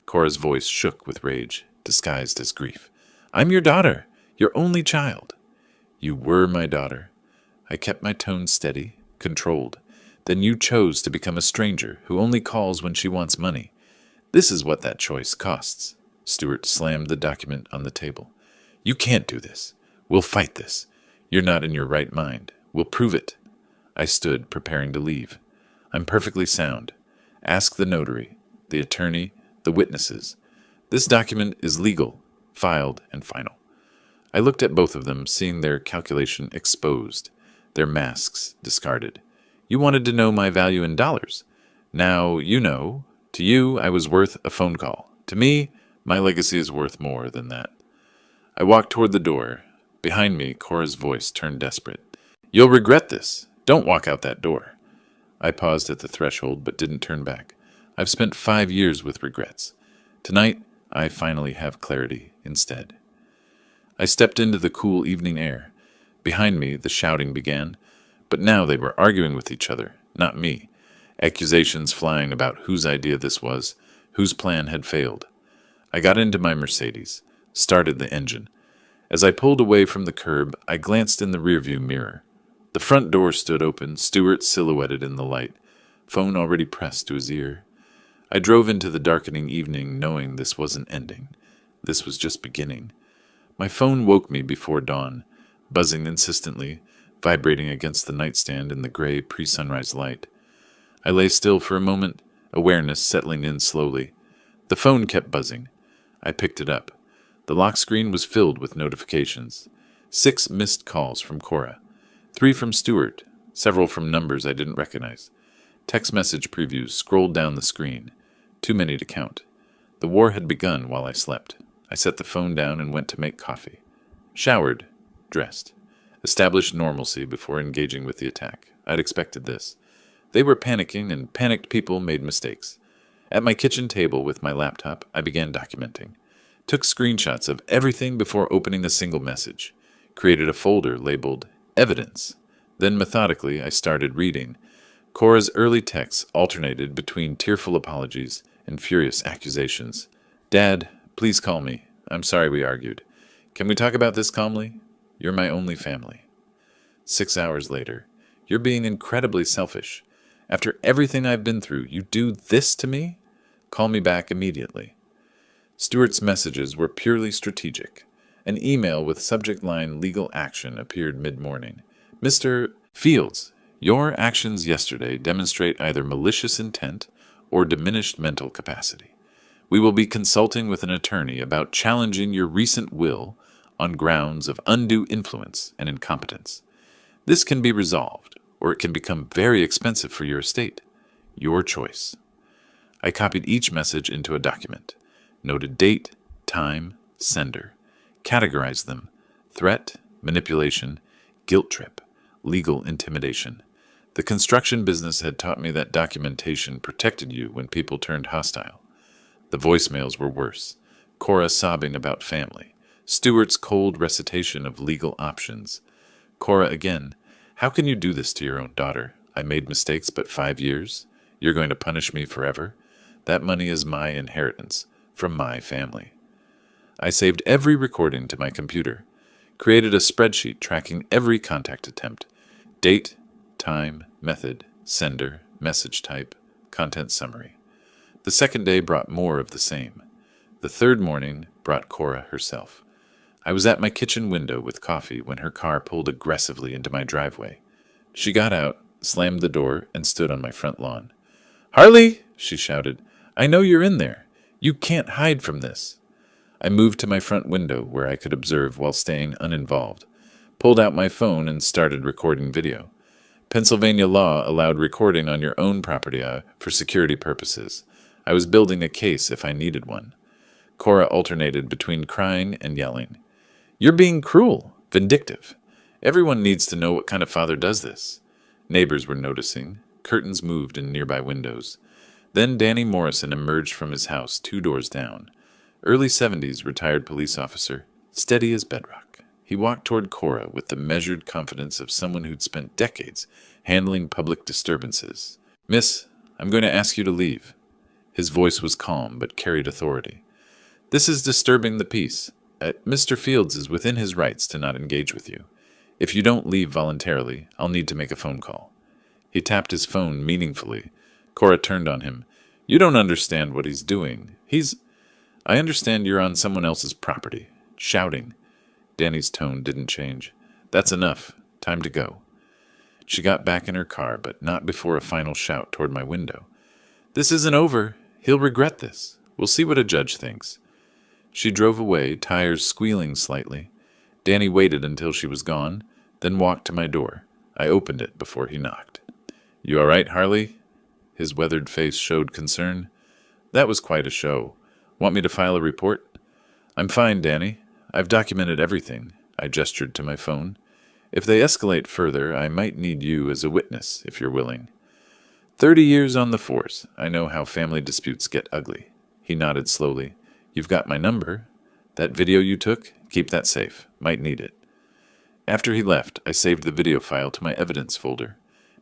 Cora's voice shook with rage, disguised as grief. I'm your daughter, your only child. You were my daughter. I kept my tone steady, controlled. Then you chose to become a stranger who only calls when she wants money. This is what that choice costs. Stuart slammed the document on the table. You can't do this. We'll fight this. You're not in your right mind. We'll prove it. I stood, preparing to leave. I'm perfectly sound. Ask the notary, the attorney, the witnesses. This document is legal, filed, and final. I looked at both of them, seeing their calculation exposed, their masks discarded. You wanted to know my value in dollars. Now you know. To you, I was worth a phone call. To me, my legacy is worth more than that. I walked toward the door. Behind me, Cora's voice turned desperate. You'll regret this. Don't walk out that door. I paused at the threshold, but didn't turn back. I've spent 5 years with regrets. Tonight, I finally have clarity instead. I stepped into the cool evening air. Behind me, the shouting began, but now they were arguing with each other, not me. Accusations flying about whose idea this was, whose plan had failed. I got into my Mercedes, started the engine. As I pulled away from the curb, I glanced in the rearview mirror. The front door stood open, Stuart silhouetted in the light, phone already pressed to his ear. I drove into the darkening evening knowing this wasn't ending. This was just beginning. My phone woke me before dawn, buzzing insistently, vibrating against the nightstand in the gray pre-sunrise light. I lay still for a moment, awareness settling in slowly. The phone kept buzzing. I picked it up. The lock screen was filled with notifications. 6 missed calls from Cora. 3 from Stuart, several from numbers I didn't recognize. Text message previews scrolled down the screen. Too many to count. The war had begun while I slept. I set the phone down and went to make coffee. Showered, dressed. Established normalcy before engaging with the attack. I'd expected this. They were panicking, and panicked people made mistakes. At my kitchen table with my laptop, I began documenting. Took screenshots of everything before opening a single message. Created a folder labeled Evidence. Then methodically, I started reading. Cora's early texts alternated between tearful apologies and furious accusations. Dad, please call me. I'm sorry we argued. Can we talk about this calmly? You're my only family. 6 hours later. You're being incredibly selfish. After everything I've been through, you do this to me? Call me back immediately. Stuart's messages were purely strategic. An email with subject line legal action appeared mid-morning. Mr. Fields, your actions yesterday demonstrate either malicious intent or diminished mental capacity. We will be consulting with an attorney about challenging your recent will on grounds of undue influence and incompetence. This can be resolved, or it can become very expensive for your estate. Your choice. I copied each message into a document, noted date, time, sender, categorized them: threat, manipulation, guilt trip, legal intimidation. The construction business had taught me that documentation protected you when people turned hostile. The voicemails were worse. Cora sobbing about family. Stuart's cold recitation of legal options. Cora again, how can you do this to your own daughter? I made mistakes, but 5 years? You're going to punish me forever? That money is my inheritance, from my family. I saved every recording to my computer, created a spreadsheet tracking every contact attempt, date, time, method, sender, message type, content summary. The second day brought more of the same. The third morning brought Cora herself. I was at my kitchen window with coffee when her car pulled aggressively into my driveway. She got out, slammed the door, and stood on my front lawn. "Harley!" she shouted. "I know you're in there. You can't hide from this." I moved to my front window where I could observe while staying uninvolved, pulled out my phone and started recording video. Pennsylvania law allowed recording on your own property for security purposes. I was building a case if I needed one. Cora alternated between crying and yelling. "You're being cruel, vindictive. Everyone needs to know what kind of father does this." Neighbors were noticing. Curtains moved in nearby windows. Then Danny Morrison emerged from his house 2 doors down. Early 70s retired police officer, steady as bedrock. He walked toward Cora with the measured confidence of someone who'd spent decades handling public disturbances. "Miss, I'm going to ask you to leave." His voice was calm but carried authority. "This is disturbing the peace. Mr. Fields is within his rights to not engage with you. If you don't leave voluntarily, I'll need to make a phone call." He tapped his phone meaningfully. Cora turned on him. "You don't understand what he's doing. I understand you're on someone else's property. Shouting." Danny's tone didn't change. "That's enough. Time to go." She got back in her car, but not before a final shout toward my window. "This isn't over. He'll regret this. We'll see what a judge thinks." She drove away, tires squealing slightly. Danny waited until she was gone, then walked to my door. I opened it before he knocked. "You all right, Harley?" His weathered face showed concern. "That was quite a show. Want me to file a report?" "I'm fine, Danny. I've documented everything." I gestured to my phone. "If they escalate further, I might need you as a witness, if you're willing." 30 years on the force. I know how family disputes get ugly." He nodded slowly. "You've got my number. That video you took? Keep that safe. Might need it." After he left, I saved the video file to my evidence folder,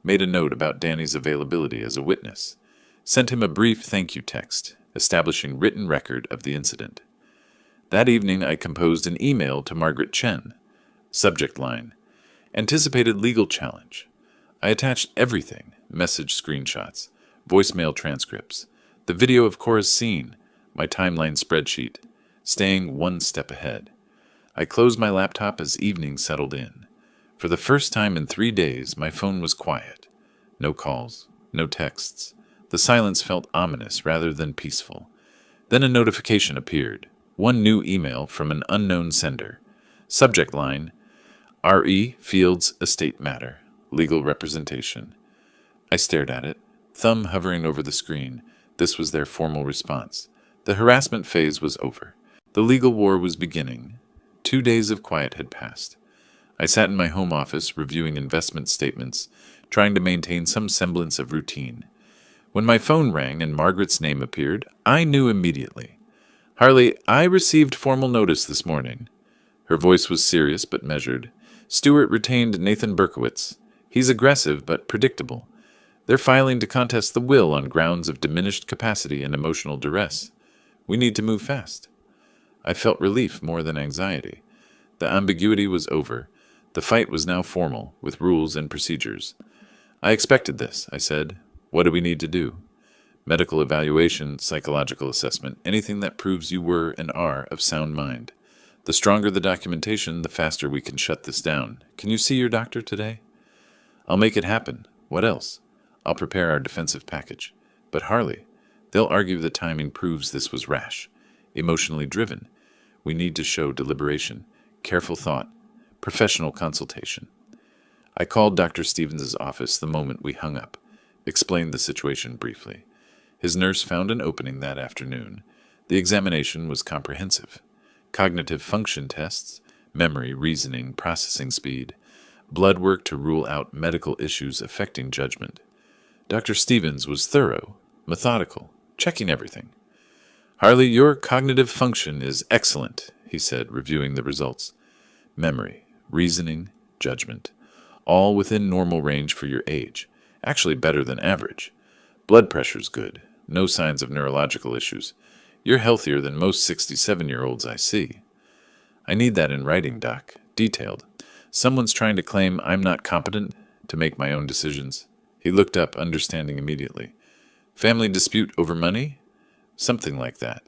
made a note about Danny's availability as a witness, sent him a brief thank you text, establishing written record of the incident. That evening I composed an email to Margaret Chen. Subject line: Anticipated legal challenge. I attached everything: message screenshots, voicemail transcripts, the video of Cora's scene, my timeline spreadsheet, staying 1 step ahead. I closed my laptop as evening settled in. For the first time in 3 days, my phone was quiet. No calls, no texts. The silence felt ominous rather than peaceful. Then a notification appeared. One new email from an unknown sender. Subject line: R.E. Fields Estate Matter. Legal representation. I stared at it, thumb hovering over the screen. This was their formal response. The harassment phase was over. The legal war was beginning. 2 days of quiet had passed. I sat in my home office reviewing investment statements, trying to maintain some semblance of routine. When my phone rang and Margaret's name appeared, I knew immediately. "Harley, I received formal notice this morning." Her voice was serious but measured. "Stuart retained Nathan Berkowitz. He's aggressive but predictable. They're filing to contest the will on grounds of diminished capacity and emotional duress. We need to move fast." I felt relief more than anxiety. The ambiguity was over. The fight was now formal, with rules and procedures. "I expected this," I said. "What do we need to do?" "Medical evaluation, psychological assessment, anything that proves you were and are of sound mind. The stronger the documentation, the faster we can shut this down. Can you see your doctor today?" I'll make it happen. What else? I'll prepare our defensive package. But Harley, they'll argue the timing proves this was rash, emotionally driven. We need to show deliberation, careful thought, professional consultation. I called Dr. Stevens' office the moment we hung up, explained the situation briefly. His nurse found an opening that afternoon. The examination was comprehensive. Cognitive function tests, memory, reasoning, processing speed, blood work to rule out medical issues affecting judgment. Dr. Stevens was thorough, methodical, checking everything. Harley, your cognitive function is excellent, he said, reviewing the results. Memory, reasoning, judgment, all within normal range for your age, actually better than average. Blood pressure's good, no signs of neurological issues. You're healthier than most 67-year-olds I see. I need that in writing, Doc, detailed. Someone's trying to claim I'm not competent to make my own decisions. He looked up, understanding immediately. Family dispute over money? Something like that.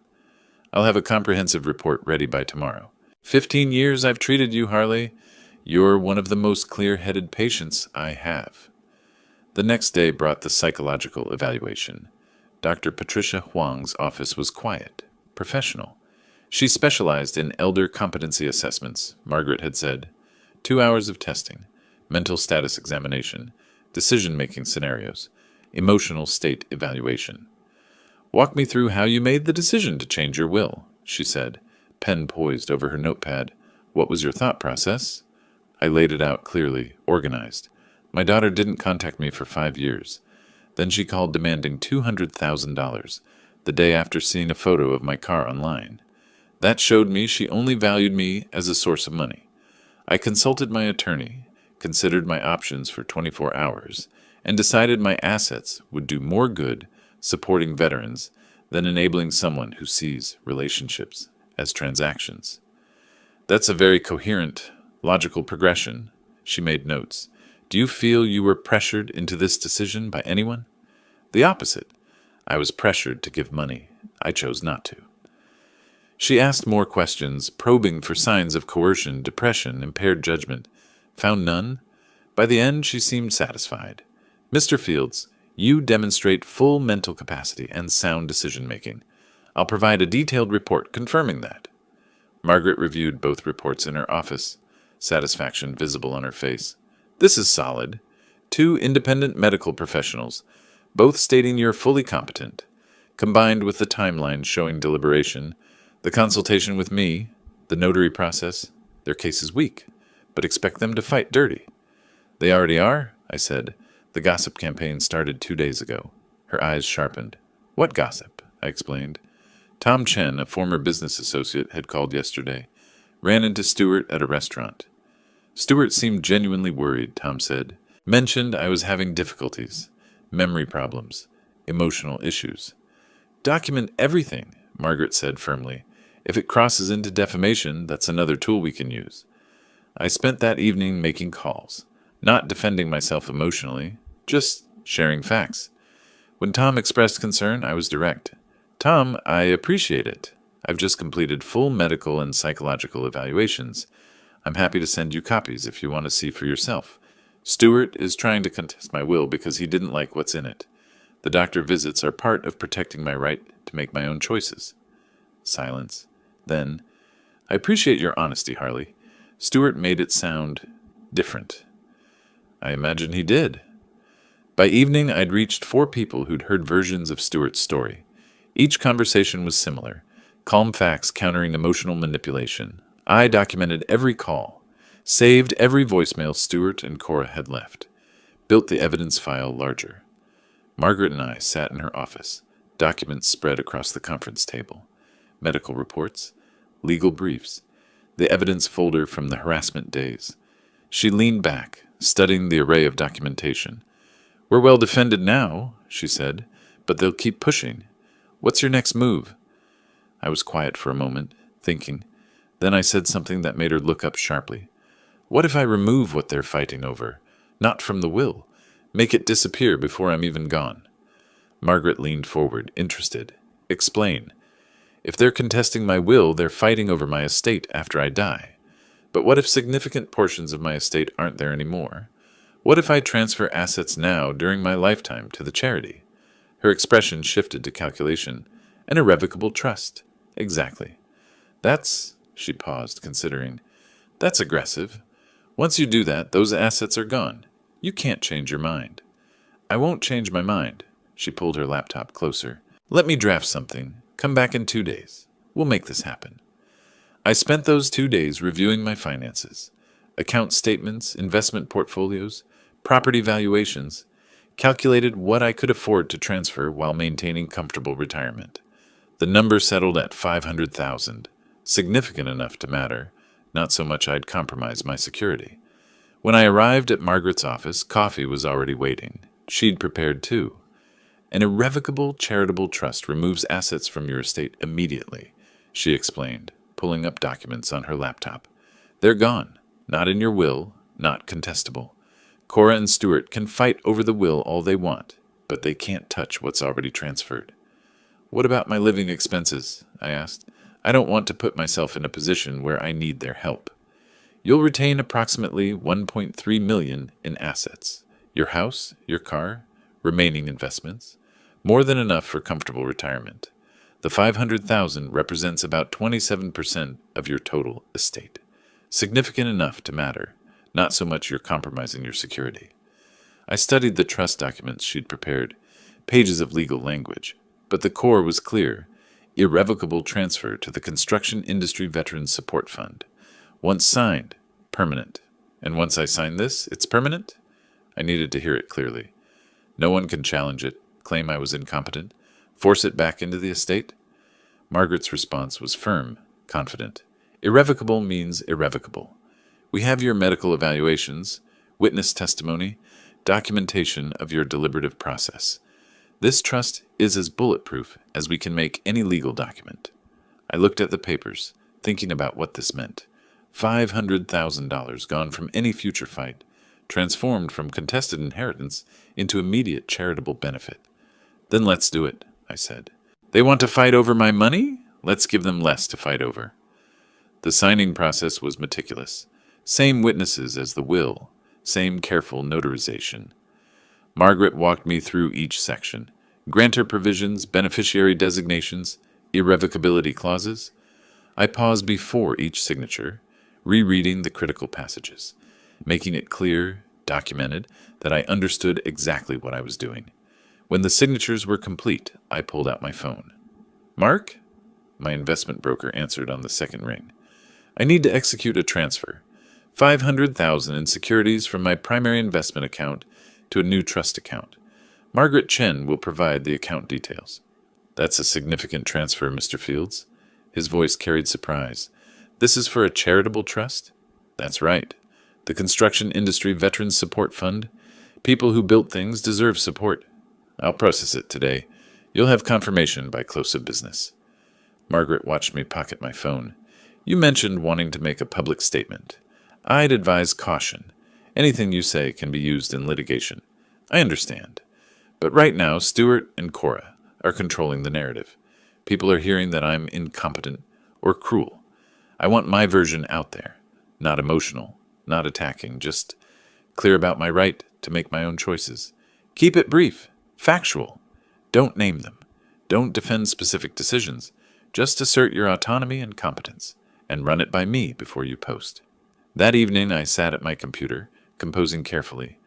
I'll have a comprehensive report ready by tomorrow. 15 years I've treated you, Harley. You're one of the most clear-headed patients I have. The next day brought the psychological evaluation. Dr. Patricia Huang's office was quiet, professional. She specialized in elder competency assessments, Margaret had said. 2 hours of testing, mental status examination, decision-making scenarios, emotional state evaluation. Walk me through how you made the decision to change your will, she said, pen poised over her notepad. What was your thought process? I laid it out clearly, organized. My daughter didn't contact me for 5 years. Then she called demanding $200,000 the day after seeing a photo of my car online. That showed me she only valued me as a source of money. I consulted my attorney, considered my options for 24 hours, and decided my assets would do more good supporting veterans than enabling someone who sees relationships as transactions. That's a very coherent, logical progression, she made notes. Do you feel you were pressured into this decision by anyone? The opposite. I was pressured to give money. I chose not to. She asked more questions, probing for signs of coercion, depression, impaired judgment. Found none? By the end, she seemed satisfied. Mr. Fields, you demonstrate full mental capacity and sound decision-making. I'll provide a detailed report confirming that. Margaret reviewed both reports in her office, satisfaction visible on her face. This is solid. 2 independent medical professionals, both stating you're fully competent, combined with the timeline showing deliberation, the consultation with me, the notary process. Their case is weak, but expect them to fight dirty. They already are, I said. The gossip campaign started 2 days ago. Her eyes sharpened. What gossip? I explained. Tom Chen, a former business associate, had called yesterday. Ran into Stewart at a restaurant. Stewart seemed genuinely worried, Tom said. Mentioned I was having difficulties, memory problems, emotional issues. Document everything, Margaret said firmly. If it crosses into defamation, that's another tool we can use. I spent that evening making calls, not defending myself emotionally, just sharing facts. When Tom expressed concern, I was direct. Tom, I appreciate it. I've just completed full medical and psychological evaluations. I'm happy to send you copies if you want to see for yourself. Stewart is trying to contest my will because he didn't like what's in it. The doctor visits are part of protecting my right to make my own choices. Silence. Then, I appreciate your honesty, Harley. Stewart made it sound different. I imagine he did. By evening, I'd reached 4 people who'd heard versions of Stewart's story. Each conversation was similar, calm facts countering emotional manipulation. I documented every call, saved every voicemail Stewart and Cora had left, built the evidence file larger. Margaret and I sat in her office, documents spread across the conference table, medical reports, legal briefs, the evidence folder from the harassment days. She leaned back, studying the array of documentation. We're well defended now, she said, but they'll keep pushing. What's your next move? I was quiet for a moment, thinking. Then I said something that made her look up sharply. What if I remove what they're fighting over? Not from the will. Make it disappear before I'm even gone. Margaret leaned forward, interested. Explain. If they're contesting my will, they're fighting over my estate after I die. But what if significant portions of my estate aren't there anymore? What if I transfer assets now during my lifetime to the charity? Her expression shifted to calculation. An irrevocable trust. Exactly. She paused, considering. That's aggressive. Once you do that, those assets are gone. You can't change your mind. I won't change my mind. She pulled her laptop closer. Let me draft something. Come back in 2 days. We'll make this happen. I spent those 2 days reviewing my finances. Account statements, investment portfolios, property valuations, calculated what I could afford to transfer while maintaining comfortable retirement. The number settled at $500,000, significant enough to matter, not so much I'd compromise my security. When I arrived at Margaret's office, coffee was already waiting. She'd prepared too. An irrevocable charitable trust removes assets from your estate immediately, she explained, pulling up documents on her laptop. They're gone. Not in your will, not contestable. Cora and Stuart can fight over the will all they want, but they can't touch what's already transferred. What about my living expenses? I asked. I don't want to put myself in a position where I need their help. You'll retain approximately $1.3 million in assets. Your house, your car, remaining investments. More than enough for comfortable retirement. The $500,000 represents about 27% of your total estate. Significant enough to matter, not so much you're compromising your security. I studied the trust documents she'd prepared, pages of legal language, but the core was clear. Irrevocable transfer to the Construction Industry Veterans Support Fund. Once signed, permanent. And once I sign this, it's permanent? I needed to hear it clearly. No one can challenge it, claim I was incompetent, force it back into the estate? Margaret's response was firm, confident. Irrevocable means irrevocable. We have your medical evaluations, witness testimony, documentation of your deliberative process. This trust is as bulletproof as we can make any legal document. I looked at the papers, thinking about what this meant. $500,000 gone from any future fight, transformed from contested inheritance into immediate charitable benefit. Then let's do it, I said. They want to fight over my money? Let's give them less to fight over. The signing process was meticulous. Same witnesses as the will, same careful notarization. Margaret walked me through each section. Grantor provisions, beneficiary designations, irrevocability clauses. I paused before each signature, rereading the critical passages, making it clear, documented, that I understood exactly what I was doing. When the signatures were complete, I pulled out my phone. Mark? My investment broker answered on the second ring. I need to execute a transfer. $500,000 in securities from my primary investment account to a new trust account. Margaret Chen will provide the account details. That's a significant transfer, Mr. Fields. His voice carried surprise. This is for a charitable trust? That's right. The Construction Industry Veterans Support Fund. People who built things deserve support. I'll process it today. You'll have confirmation by close of business. Margaret watched me pocket my phone. You mentioned wanting to make a public statement. I'd advise caution. Anything you say can be used in litigation. I understand. But right now, Stuart and Cora are controlling the narrative. People are hearing that I'm incompetent or cruel. I want my version out there. Not emotional, not attacking, just clear about my right to make my own choices. Keep it brief, factual. Don't name them. Don't defend specific decisions. Just assert your autonomy and competence, and run it by me before you post. That evening I sat at my computer, composing carefully,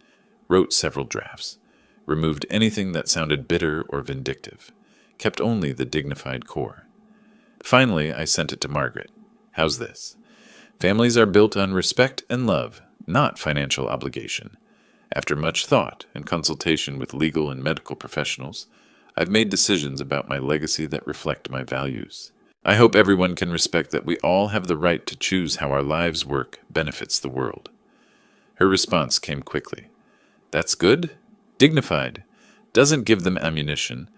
wrote several drafts, removed anything that sounded bitter or vindictive, kept only the dignified core. Finally, I sent it to Margaret. How's this? Families are built on respect and love, not financial obligation. After much thought and consultation with legal and medical professionals, I've made decisions about my legacy that reflect my values. I hope everyone can respect that we all have the right to choose how our lives' work benefits the world. Her response came quickly. That's good? Dignified. Doesn't give them ammunition.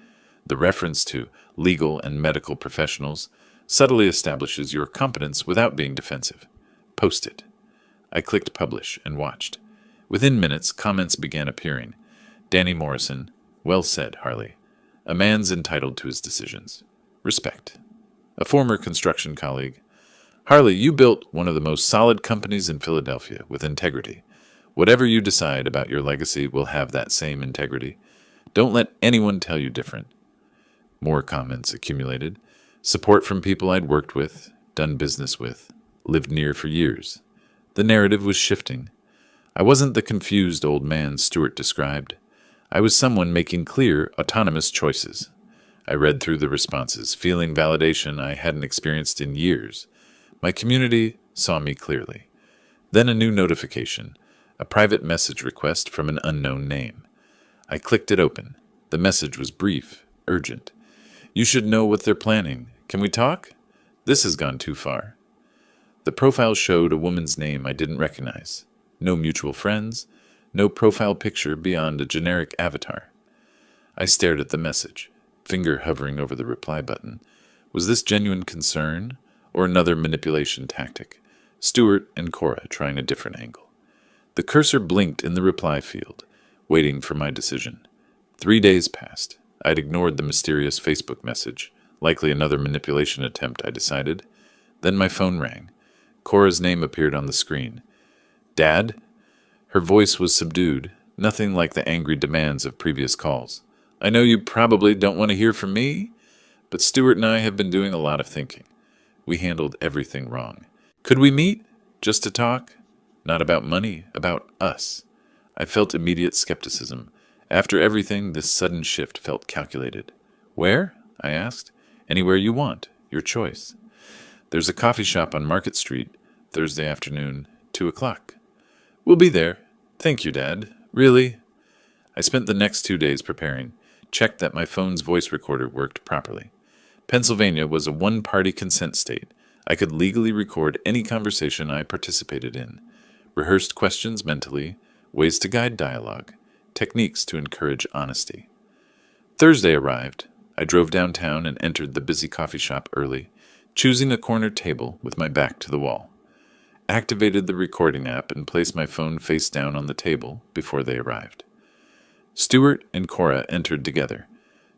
The reference to legal and medical professionals subtly establishes your competence without being defensive. Post it. I clicked publish and watched. Within minutes, comments began appearing. Danny Morrison. Well said, Harley. A man's entitled to his decisions. Respect. A former construction colleague. Harley, you built one of the most solid companies in Philadelphia with integrity. Whatever you decide about your legacy will have that same integrity. Don't let anyone tell you different. More comments accumulated. Support from people I'd worked with, done business with, lived near for years. The narrative was shifting. I wasn't the confused old man Stuart described. I was someone making clear, autonomous choices. I read through the responses, feeling validation I hadn't experienced in years. My community saw me clearly. Then a new notification, a private message request from an unknown name. I clicked it open. The message was brief, urgent. You should know what they're planning. Can we talk? This has gone too far. The profile showed a woman's name I didn't recognize. No mutual friends, no profile picture beyond a generic avatar. I stared at the message, finger hovering over the reply button. Was this genuine concern or another manipulation tactic? Stuart and Cora trying a different angle. The cursor blinked in the reply field, waiting for my decision. 3 days passed. I'd ignored the mysterious Facebook message, likely another manipulation attempt, I decided. Then my phone rang. Cora's name appeared on the screen. Dad? Her voice was subdued, nothing like the angry demands of previous calls. I know you probably don't want to hear from me, but Stuart and I have been doing a lot of thinking. We handled everything wrong. Could we meet? Just to talk? Not about money, about us. I felt immediate skepticism. After everything, this sudden shift felt calculated. Where? I asked. Anywhere you want. Your choice. There's a coffee shop on Market Street, Thursday afternoon, 2:00. We'll be there. Thank you, Dad. Really? I spent the next 2 days preparing, checked that my phone's voice recorder worked properly. Pennsylvania was a one-party consent state. I could legally record any conversation I participated in. Rehearsed questions mentally, ways to guide dialogue, techniques to encourage honesty. Thursday arrived. I drove downtown and entered the busy coffee shop early, choosing a corner table with my back to the wall. Activated the recording app and placed my phone face down on the table before they arrived. Stuart and Cora entered together.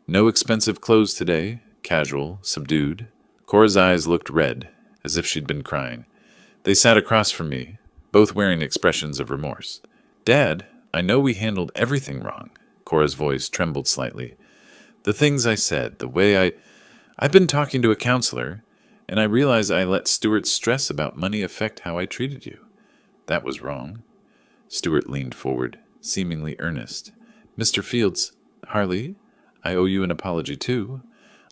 No expensive clothes today, casual, subdued. Cora's eyes looked red, as if she'd been crying. They sat across from me, both wearing expressions of remorse. Dad, I know we handled everything wrong. Cora's voice trembled slightly. The things I said, the way I've been talking to a counselor, and I realize I let Stuart's stress about money affect how I treated you. That was wrong. Stuart leaned forward, seemingly earnest. Mr. Fields, Harley, I owe you an apology too.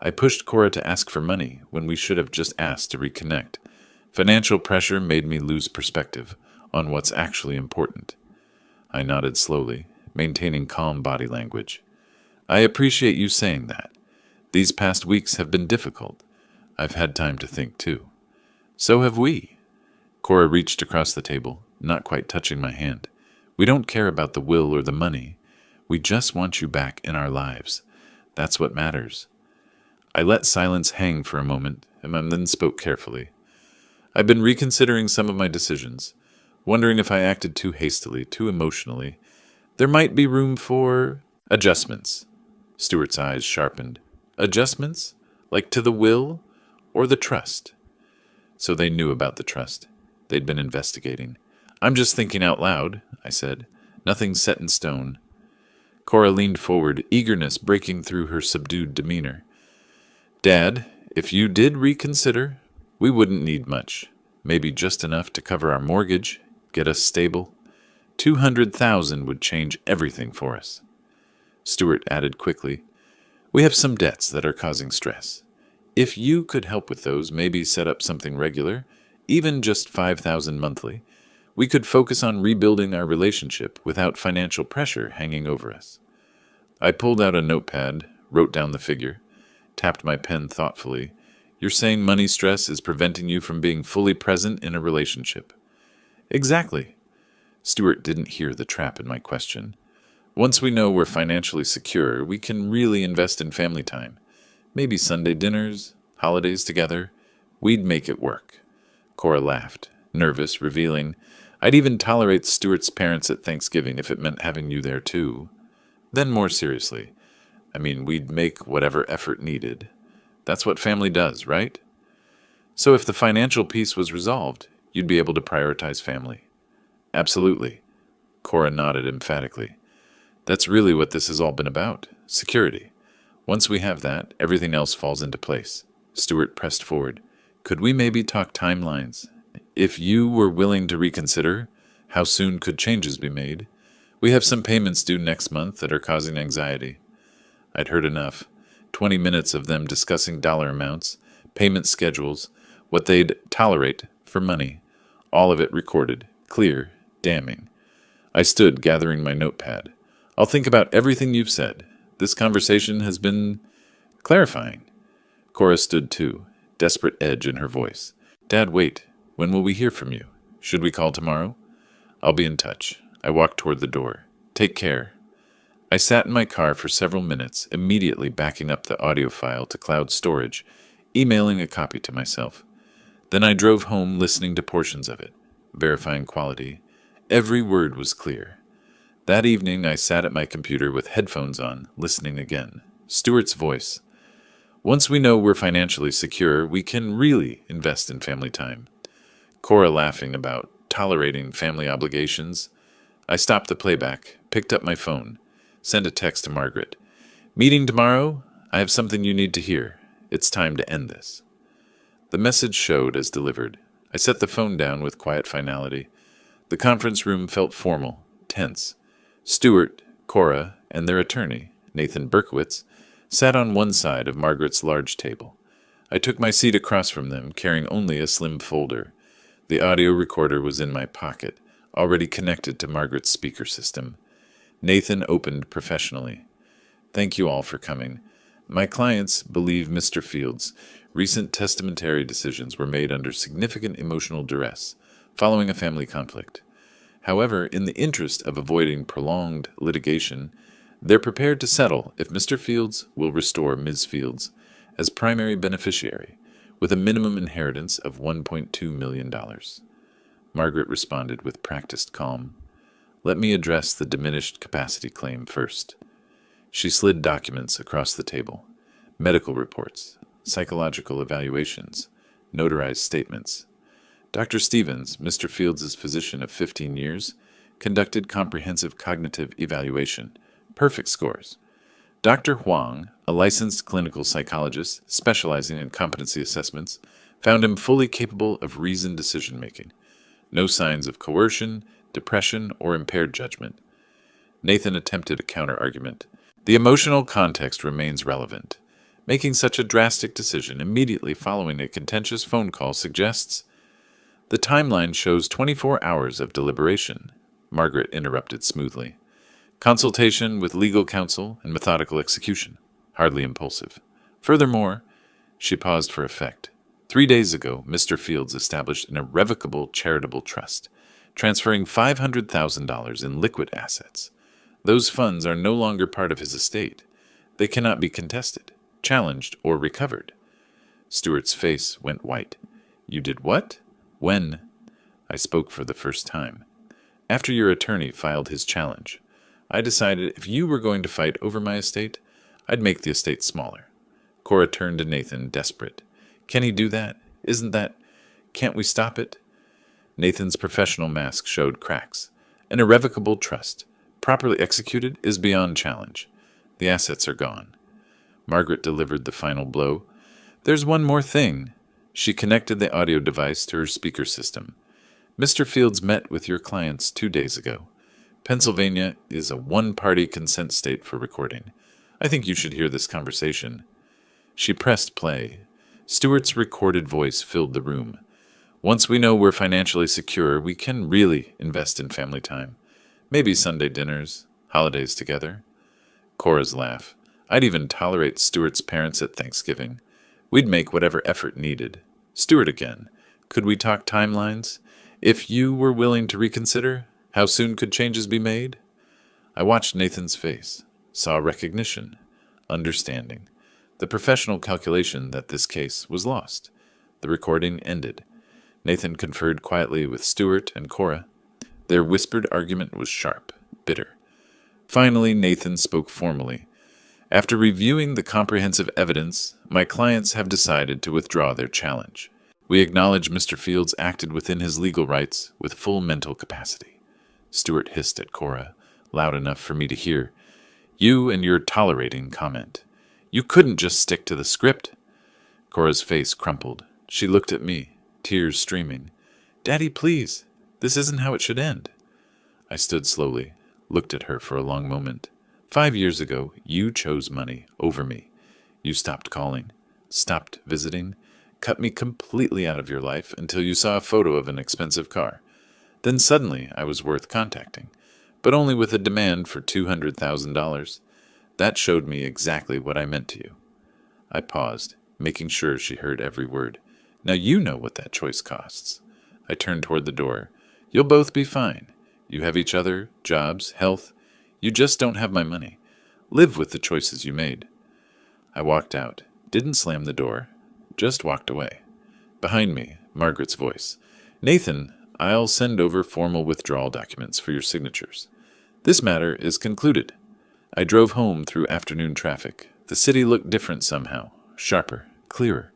I pushed Cora to ask for money when we should have just asked to reconnect. Financial pressure made me lose perspective on what's actually important. I nodded slowly, maintaining calm body language. I appreciate you saying that. These past weeks have been difficult. I've had time to think, too. So have we. Cora reached across the table, not quite touching my hand. We don't care about the will or the money. We just want you back in our lives. That's what matters. I let silence hang for a moment, and then spoke carefully. I've been reconsidering some of my decisions, wondering if I acted too hastily, too emotionally. There might be room for adjustments. Stuart's eyes sharpened. Adjustments? Like to the will? Or the trust? So they knew about the trust. They'd been investigating. I'm just thinking out loud, I said. Nothing set in stone. Cora leaned forward, eagerness breaking through her subdued demeanor. Dad, if you did reconsider, we wouldn't need much. Maybe just enough to cover our mortgage, get us stable. 200,000 would change everything for us. Stuart added quickly, we have some debts that are causing stress. If you could help with those, maybe set up something regular, even just 5,000 monthly, we could focus on rebuilding our relationship without financial pressure hanging over us. I pulled out a notepad, wrote down the figure, tapped my pen thoughtfully. You're saying money stress is preventing you from being fully present in a relationship. Exactly. Stuart didn't hear the trap in my question. Once we know we're financially secure, we can really invest in family time. Maybe Sunday dinners, holidays together. We'd make it work. Cora laughed, nervous, revealing, I'd even tolerate Stuart's parents at Thanksgiving if it meant having you there too. Then more seriously, we'd make whatever effort needed. That's what family does, right? So if the financial piece was resolved, you'd be able to prioritize family. Absolutely. Cora nodded emphatically. That's really what this has all been about. Security. Once we have that, everything else falls into place. Stewart pressed forward. Could we maybe talk timelines? If you were willing to reconsider, how soon could changes be made? We have some payments due next month that are causing anxiety. I'd heard enough. 20 minutes of them discussing dollar amounts, payment schedules, what they'd tolerate for money. All of it recorded, clear, damning. I stood, gathering my notepad. I'll think about everything you've said. This conversation has been clarifying. Cora stood too, desperate edge in her voice. Dad, wait. When will we hear from you? Should we call tomorrow? I'll be in touch. I walked toward the door. Take care. I sat in my car for several minutes, immediately backing up the audio file to cloud storage, emailing a copy to myself. Then I drove home listening to portions of it, verifying quality. Every word was clear. That evening I sat at my computer with headphones on, listening again. Stewart's voice. Once we know we're financially secure, we can really invest in family time. Cora laughing about tolerating family obligations. I stopped the playback, picked up my phone, sent a text to Margaret. Meeting tomorrow? I have something you need to hear. It's time to end this. The message showed as delivered. I set the phone down with quiet finality. The conference room felt formal, tense. Stewart, Cora, and their attorney, Nathan Berkowitz, sat on one side of Margaret's large table. I took my seat across from them, carrying only a slim folder. The audio recorder was in my pocket, already connected to Margaret's speaker system. Nathan opened professionally. Thank you all for coming. My clients believe Mr. Fields' recent testamentary decisions were made under significant emotional duress, following a family conflict. However, in the interest of avoiding prolonged litigation, they're prepared to settle if Mr. Fields will restore Ms. Fields as primary beneficiary, with a minimum inheritance of $1.2 million. Margaret responded with practiced calm. Let me address the diminished capacity claim first. She slid documents across the table. Medical reports, psychological evaluations, notarized statements. Dr. Stevens, Mr. Fields' physician of 15 years, conducted comprehensive cognitive evaluation. Perfect scores. Dr. Huang, a licensed clinical psychologist specializing in competency assessments, found him fully capable of reasoned decision-making. No signs of coercion, depression, or impaired judgment. Nathan attempted a counter-argument. The emotional context remains relevant. Making such a drastic decision immediately following a contentious phone call suggests... The timeline shows 24 hours of deliberation, Margaret interrupted smoothly. Consultation with legal counsel and methodical execution, hardly impulsive. Furthermore, she paused for effect. 3 days ago, Mr. Fields established an irrevocable charitable trust, transferring $500,000 in liquid assets. Those funds are no longer part of his estate. They cannot be contested, challenged, or recovered. Stewart's face went white. You did what? When? I spoke for the first time. After your attorney filed his challenge, I decided if you were going to fight over my estate, I'd make the estate smaller. Cora turned to Nathan, desperate. Can he do that? Can't we stop it? Nathan's professional mask showed cracks. An irrevocable trust, properly executed, is beyond challenge. The assets are gone. Margaret delivered the final blow. There's one more thing. She connected the audio device to her speaker system. Mr. Fields met with your clients 2 days ago. Pennsylvania is a one-party consent state for recording. I think you should hear this conversation. She pressed play. Stewart's recorded voice filled the room. Once we know we're financially secure, we can really invest in family time. Maybe Sunday dinners, holidays together. Cora's laugh. I'd even tolerate Stewart's parents at Thanksgiving. We'd make whatever effort needed. Stewart again. Could we talk timelines? If you were willing to reconsider, how soon could changes be made? I watched Nathan's face, saw recognition, understanding, the professional calculation that this case was lost. The recording ended. Nathan conferred quietly with Stewart and Cora. Their whispered argument was sharp, bitter. Finally, Nathan spoke formally. After reviewing the comprehensive evidence, my clients have decided to withdraw their challenge. We acknowledge Mr. Fields acted within his legal rights with full mental capacity. Stuart hissed at Cora, loud enough for me to hear. You and your tolerating comment. You couldn't just stick to the script. Cora's face crumpled. She looked at me, tears streaming. Daddy, please. This isn't how it should end. I stood slowly, looked at her for a long moment. 5 years ago, you chose money over me. You stopped calling, stopped visiting, cut me completely out of your life until you saw a photo of an expensive car. Then suddenly I was worth contacting, but only with a demand for $200,000. That showed me exactly what I meant to you. I paused, making sure she heard every word. Now you know what that choice costs. I turned toward the door. You'll both be fine. You have each other, jobs, health. You just don't have my money. Live with the choices you made. I walked out, didn't slam the door, just walked away. Behind me, Margaret's voice. Nathan, I'll send over formal withdrawal documents for your signatures. This matter is concluded. I drove home through afternoon traffic. The city looked different somehow, sharper, clearer.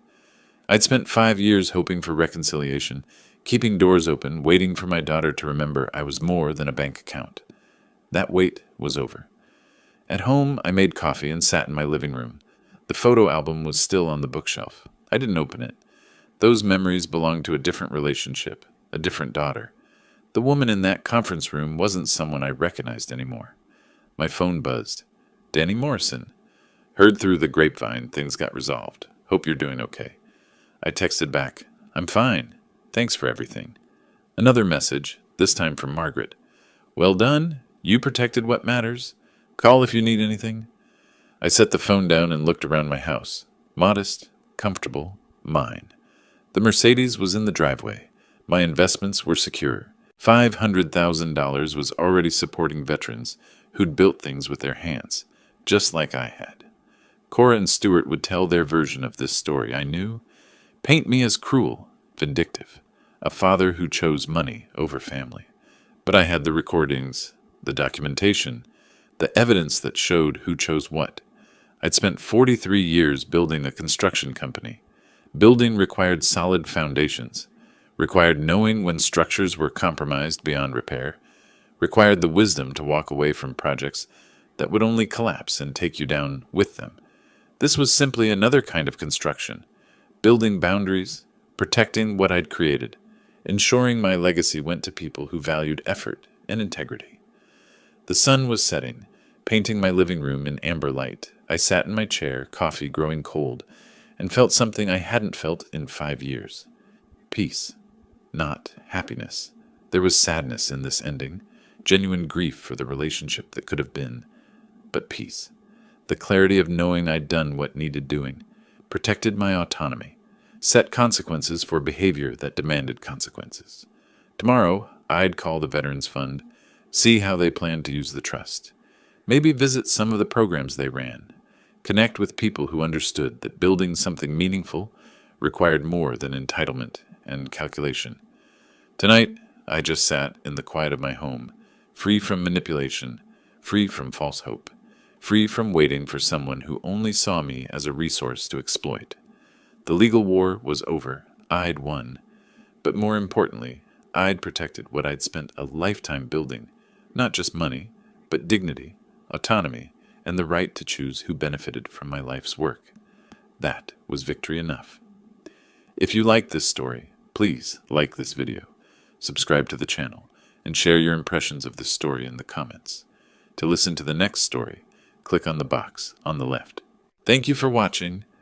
I'd spent 5 years hoping for reconciliation, keeping doors open, waiting for my daughter to remember I was more than a bank account. That wait was over. At home, I made coffee and sat in my living room. The photo album was still on the bookshelf. I didn't open it. Those memories belonged to a different relationship, a different daughter. The woman in that conference room wasn't someone I recognized anymore. My phone buzzed. Danny Morrison. Heard through the grapevine things got resolved. Hope you're doing okay. I texted back. I'm fine. Thanks for everything. Another message, this time from Margaret. Well done. You protected what matters. Call if you need anything. I set the phone down and looked around my house. Modest, comfortable, mine. The Mercedes was in the driveway. My investments were secure. $500,000 was already supporting veterans who'd built things with their hands, just like I had. Cora and Stuart would tell their version of this story, I knew. Paint me as cruel, vindictive, a father who chose money over family. But I had the recordings, the documentation, the evidence that showed who chose what. I'd spent 43 years building a construction company. Building required solid foundations, required knowing when structures were compromised beyond repair, required the wisdom to walk away from projects that would only collapse and take you down with them. This was simply another kind of construction, building boundaries, protecting what I'd created, ensuring my legacy went to people who valued effort and integrity. The sun was setting, painting my living room in amber light. I sat in my chair, coffee growing cold, and felt something I hadn't felt in 5 years. Peace, not happiness. There was sadness in this ending, genuine grief for the relationship that could have been, but peace. The clarity of knowing I'd done what needed doing, protected my autonomy, set consequences for behavior that demanded consequences. Tomorrow, I'd call the Veterans Fund, see how they planned to use the trust. Maybe visit some of the programs they ran. Connect with people who understood that building something meaningful required more than entitlement and calculation. Tonight, I just sat in the quiet of my home, free from manipulation, free from false hope, free from waiting for someone who only saw me as a resource to exploit. The legal war was over. I'd won. But more importantly, I'd protected what I'd spent a lifetime building, not just money, but dignity, autonomy, and the right to choose who benefited from my life's work. That was victory enough. If you like this story, please like this video, subscribe to the channel, and share your impressions of this story in the comments. To listen to the next story, click on the box on the left. Thank you for watching,